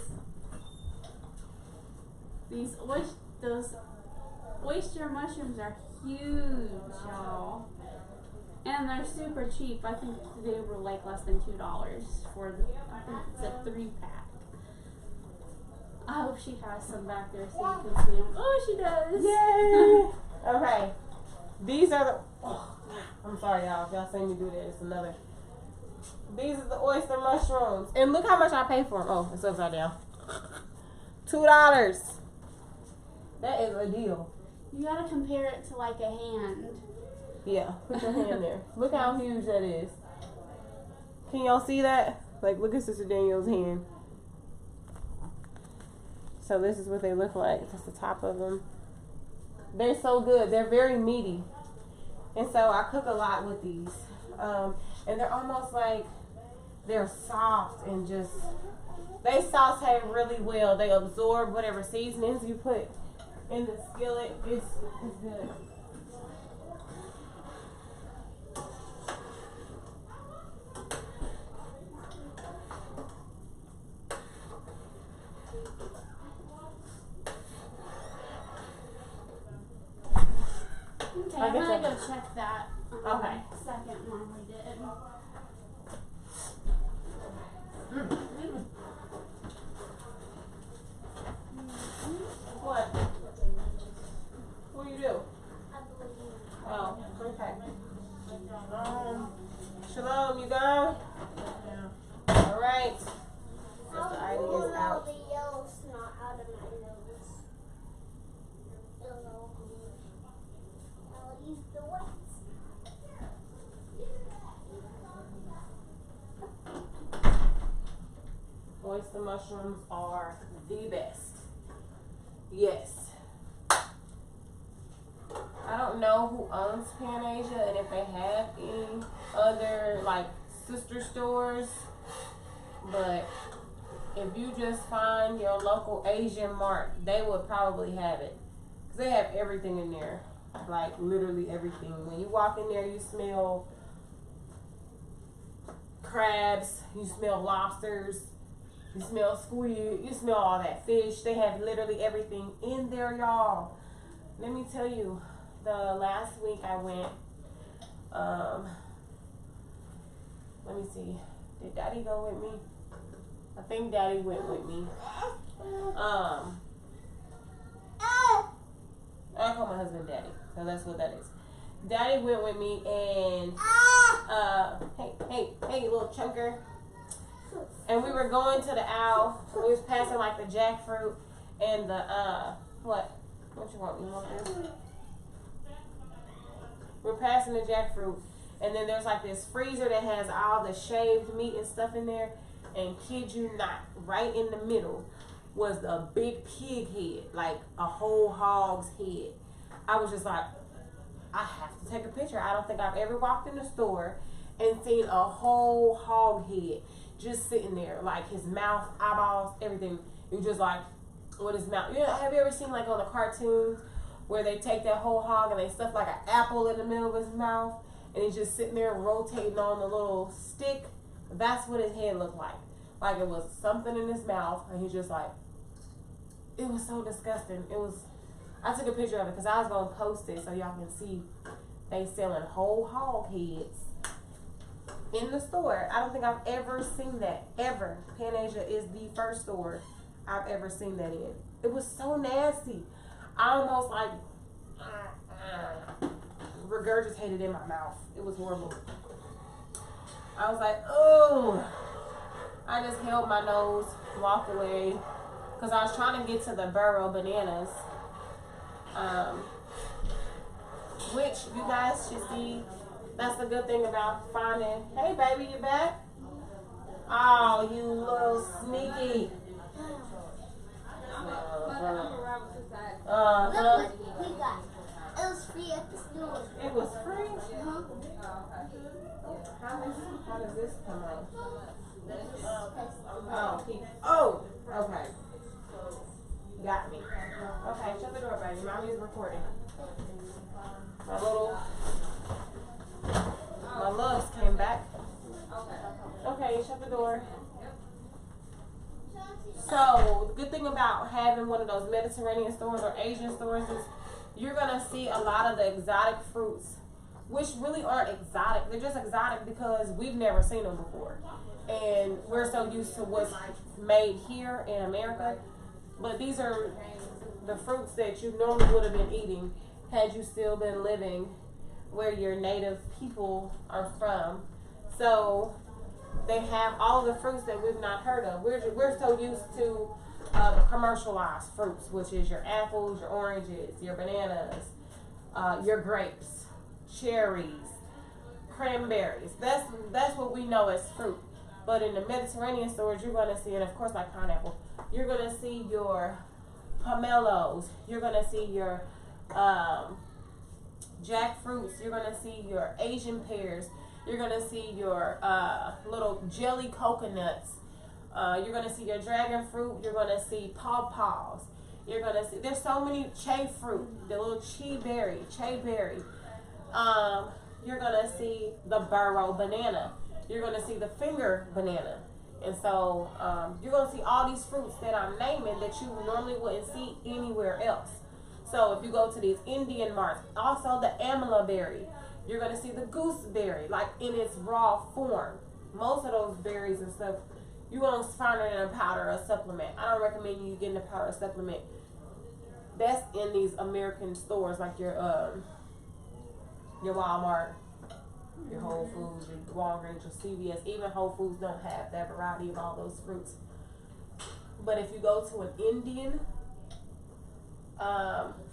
Those oyster mushrooms are huge, y'all. And they're super cheap. I think they were like less than $2 for I think it's a 3-pack. I hope she has some back there so you can see them. Oh, she does. Yay! Okay. These are the. Oh, I'm sorry, y'all. If y'all see me do that, it's another. These are the oyster mushrooms. And look how much I paid for them. Oh, it's upside down. $2. That is a deal. You gotta compare it to like a hand. Yeah, put your hand there. Look how huge that is. Can y'all see that? Like, look at Sister Danielle's hand. So this is what they look like. That's the top of them. They're so good. They're very meaty. And so I cook a lot with these. And they're almost like they're soft and just, they saute really well. They absorb whatever seasonings you put in the skillet. It's good. Okay, I'm gonna go check that. Okay. Second one we did. What? What do you do? Oh, okay. Shalom, you gone? All right. Sister Ida is out. The yellow snot out of my nose. I'll use the wet. Oyster mushrooms are the best. Yes. I don't know who owns Pan Asia and if they have any other like sister stores, but if you just find your local Asian mart, they would probably have it. Because they have everything in there. Like literally everything. When you walk in there, you smell crabs, you smell lobsters, you smell squid, you smell all that fish. They have literally everything in there, y'all. Let me tell you, the last week I went, let me see, did Daddy go with me? I think Daddy went with me. I call my husband Daddy, so that's what that is. Daddy went with me and, hey, little chunker. And we were going to the owl. We was passing like the jackfruit and the, what? What you want? You want this? We're passing the jackfruit. And then there's like this freezer that has all the shaved meat and stuff in there. And kid you not, right in the middle was a big pig head, like a whole hog's head. I was just like, I have to take a picture. I don't think I've ever walked in the store and seen a whole hog head just sitting there, like his mouth, eyeballs, everything. You just like, what his mouth? You know, have you ever seen like on the cartoons where they take that whole hog and they stuff like an apple in the middle of his mouth and he's just sitting there rotating on the little stick? That's what his head looked like. Like it was something in his mouth and he's just like, it was so disgusting. It was, I took a picture of it because I was going to post it so y'all can see they selling whole hog heads in the store. I don't think I've ever seen that, ever. Pan Asia is the first store I've ever seen that in. It was so nasty. I almost like regurgitated in my mouth. It was horrible. I was like, oh. I just held my nose, walked away, because I was trying to get to the burro bananas, which you guys should see. That's the good thing about finding. Hey, baby, you back? Oh, you little sneaky. Look what we got. It was free at the store. It was free? How does this come out? Oh, okay. Got me. Okay, shut the door, baby. Mommy's recording. My loves came back. Okay, shut the door. So, the good thing about having one of those Mediterranean stores or Asian stores is you're going to see a lot of the exotic fruits, which really aren't exotic. They're just exotic because we've never seen them before. And we're so used to what's made here in America But these are the fruits that you normally would have been eating had you still been living where your native people are from. So they have all the fruits that we've not heard of. We're so used to the commercialized fruits, which is your apples, your oranges, your bananas, your grapes, cherries, cranberries. That's what we know as fruit. But in the Mediterranean stores, you're going to see, and of course like pineapple, you're going to see your pomelos, you're going to see your jackfruits, you're going to see your Asian pears, you're going to see your little jelly coconuts, you're going to see your dragon fruit, you're going to see pawpaws, you're going to see, there's so many cherry fruit, the little cherry berry, you're going to see the burro banana, you're going to see the finger banana. And so you're going to see all these fruits that I'm naming that you normally wouldn't see anywhere else. So if you go to these Indian markets, also the amla berry, you're going to see the gooseberry, like in its raw form. Most of those berries and stuff, you're going to find it in a powder or supplement. I don't recommend you getting a powder or supplement. That's in these American stores like your Walmart, your Whole Foods, your Walgreens, your CVS. Even Whole Foods don't have that variety of all those fruits. But if you go to an Indian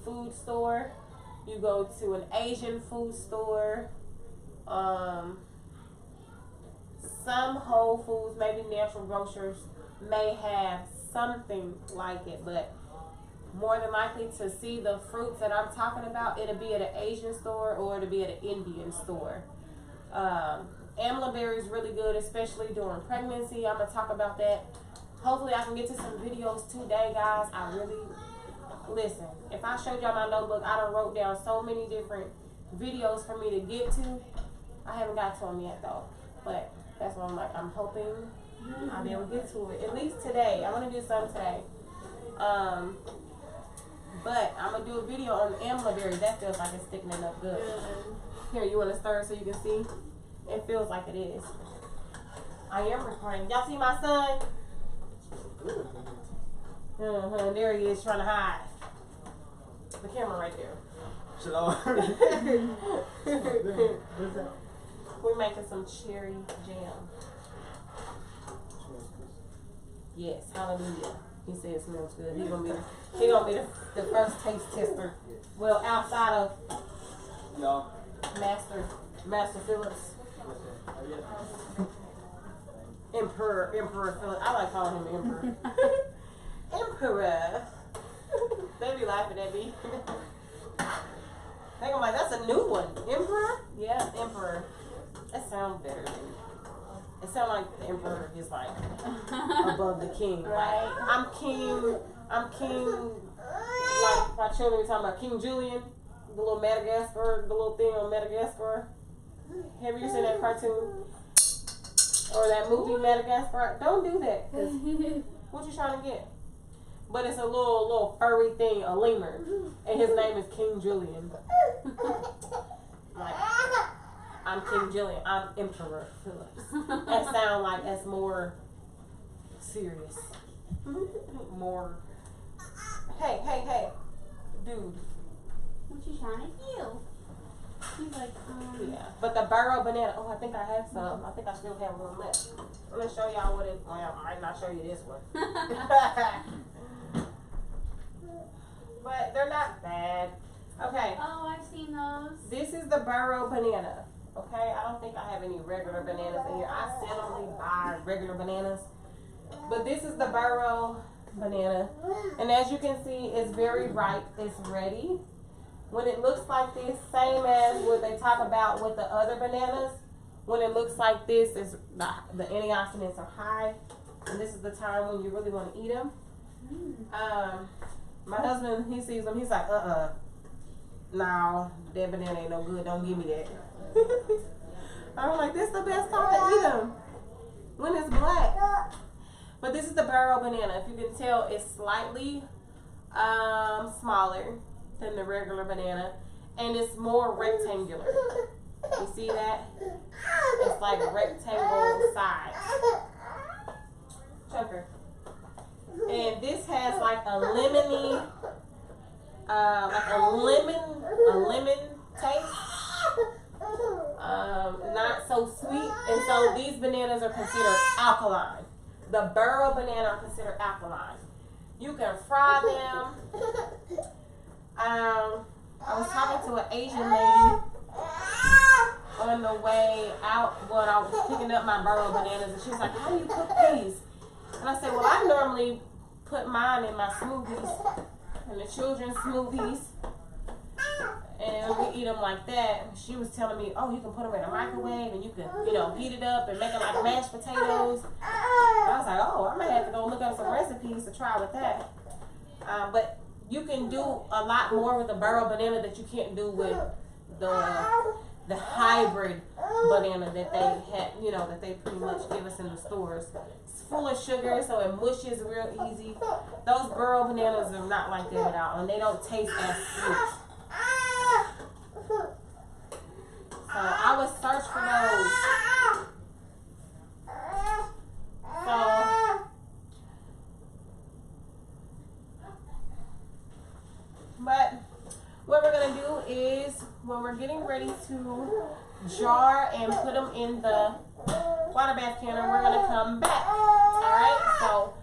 food store, you go to an Asian food store, some Whole Foods, maybe natural grocers may have something like it, but more than likely to see the fruits that I'm talking about, it'll be at an Asian store or it'll be at an Indian store. Amla berry is really good, especially during pregnancy. I'm going to talk about that. Hopefully I can get to some videos today, guys. I really, listen, if I showed y'all my notebook, I done wrote down so many different videos for me to get to. I haven't got to them yet though, but that's what I'm like, I'm hoping I'll be able to get to it. At least today. I'm going to do some today. But I'm going to do a video on amla berry. That feels like it's sticking it up good. Here, you want to stir it so you can see? It feels like it is. I am recording. Y'all see my son? There he is trying to hide. The camera right there. We're making some cherry jam. Yes, hallelujah. He said it smells good. He gonna be the first taste tester. Well, outside of Master Phillips. Emperor Phillips. I like calling him Emperor. Emperor. They be laughing at me. They gonna like, that's a new one. Emperor? Yeah, Emperor. That sounds better than it sounds like the emperor is like above the king. Right. Like, I'm king, like my children be talking about King Julian, the little Madagascar, the little thing on Madagascar. Have you seen that cartoon? Or that movie Madagascar? Don't do that, because what you trying to get? But it's a little furry thing, a lemur, and his name is King Julian. Like, I'm King Julian. I'm Emperor Phillips. That sound like that's more serious. More. Hey, dude. What you trying to do? He's like, Yeah, but the burro banana. Oh, I think I have some. I think I still have one left. I'm gonna show y'all what it. Well, I might not show you this one. But they're not bad. Okay. oh, I've seen those. This is the burro banana. Okay, I don't think I have any regular bananas in here. I seldomly buy regular bananas. But this is the burro banana. And as you can see, it's very ripe. It's ready. When it looks like this, same as what they talk about with the other bananas, when it looks like this, is the antioxidants are high. And this is the time when you really want to eat them. My husband, he sees them, he's like, no, that banana ain't no good. Don't give me that. I'm like, this is the best time to eat them when it's black. But this is the burro banana. If you can tell, it's slightly smaller than the regular banana, and it's more rectangular. You see that? It's like rectangle size. Choker. And this has like a lemony, like a lemon taste. Not so sweet. And so these bananas are considered alkaline. The burro banana are considered alkaline. You can fry them. I was talking to an Asian lady on the way out when I was picking up my burro bananas, and she was like, "How do you cook these?" And I said, "Well, I normally put mine in my smoothies and the children's smoothies, and we eat them like that." And she was telling me, "Oh, you can put them in a microwave and you can, heat it up and make it like mashed potatoes." I was like, "Oh, I might have to go look up some recipes to try with that." But you can do a lot more with the burro banana that you can't do with the hybrid banana that they had, that they pretty much give us in the stores. It's full of sugar, so it mushes real easy. Those burro bananas are not like that at all, and they don't taste as sweet. So I would search for those. But what we're going to do is, when we're getting ready to jar and put them in the water bath canner, we're going to come back. Alright, so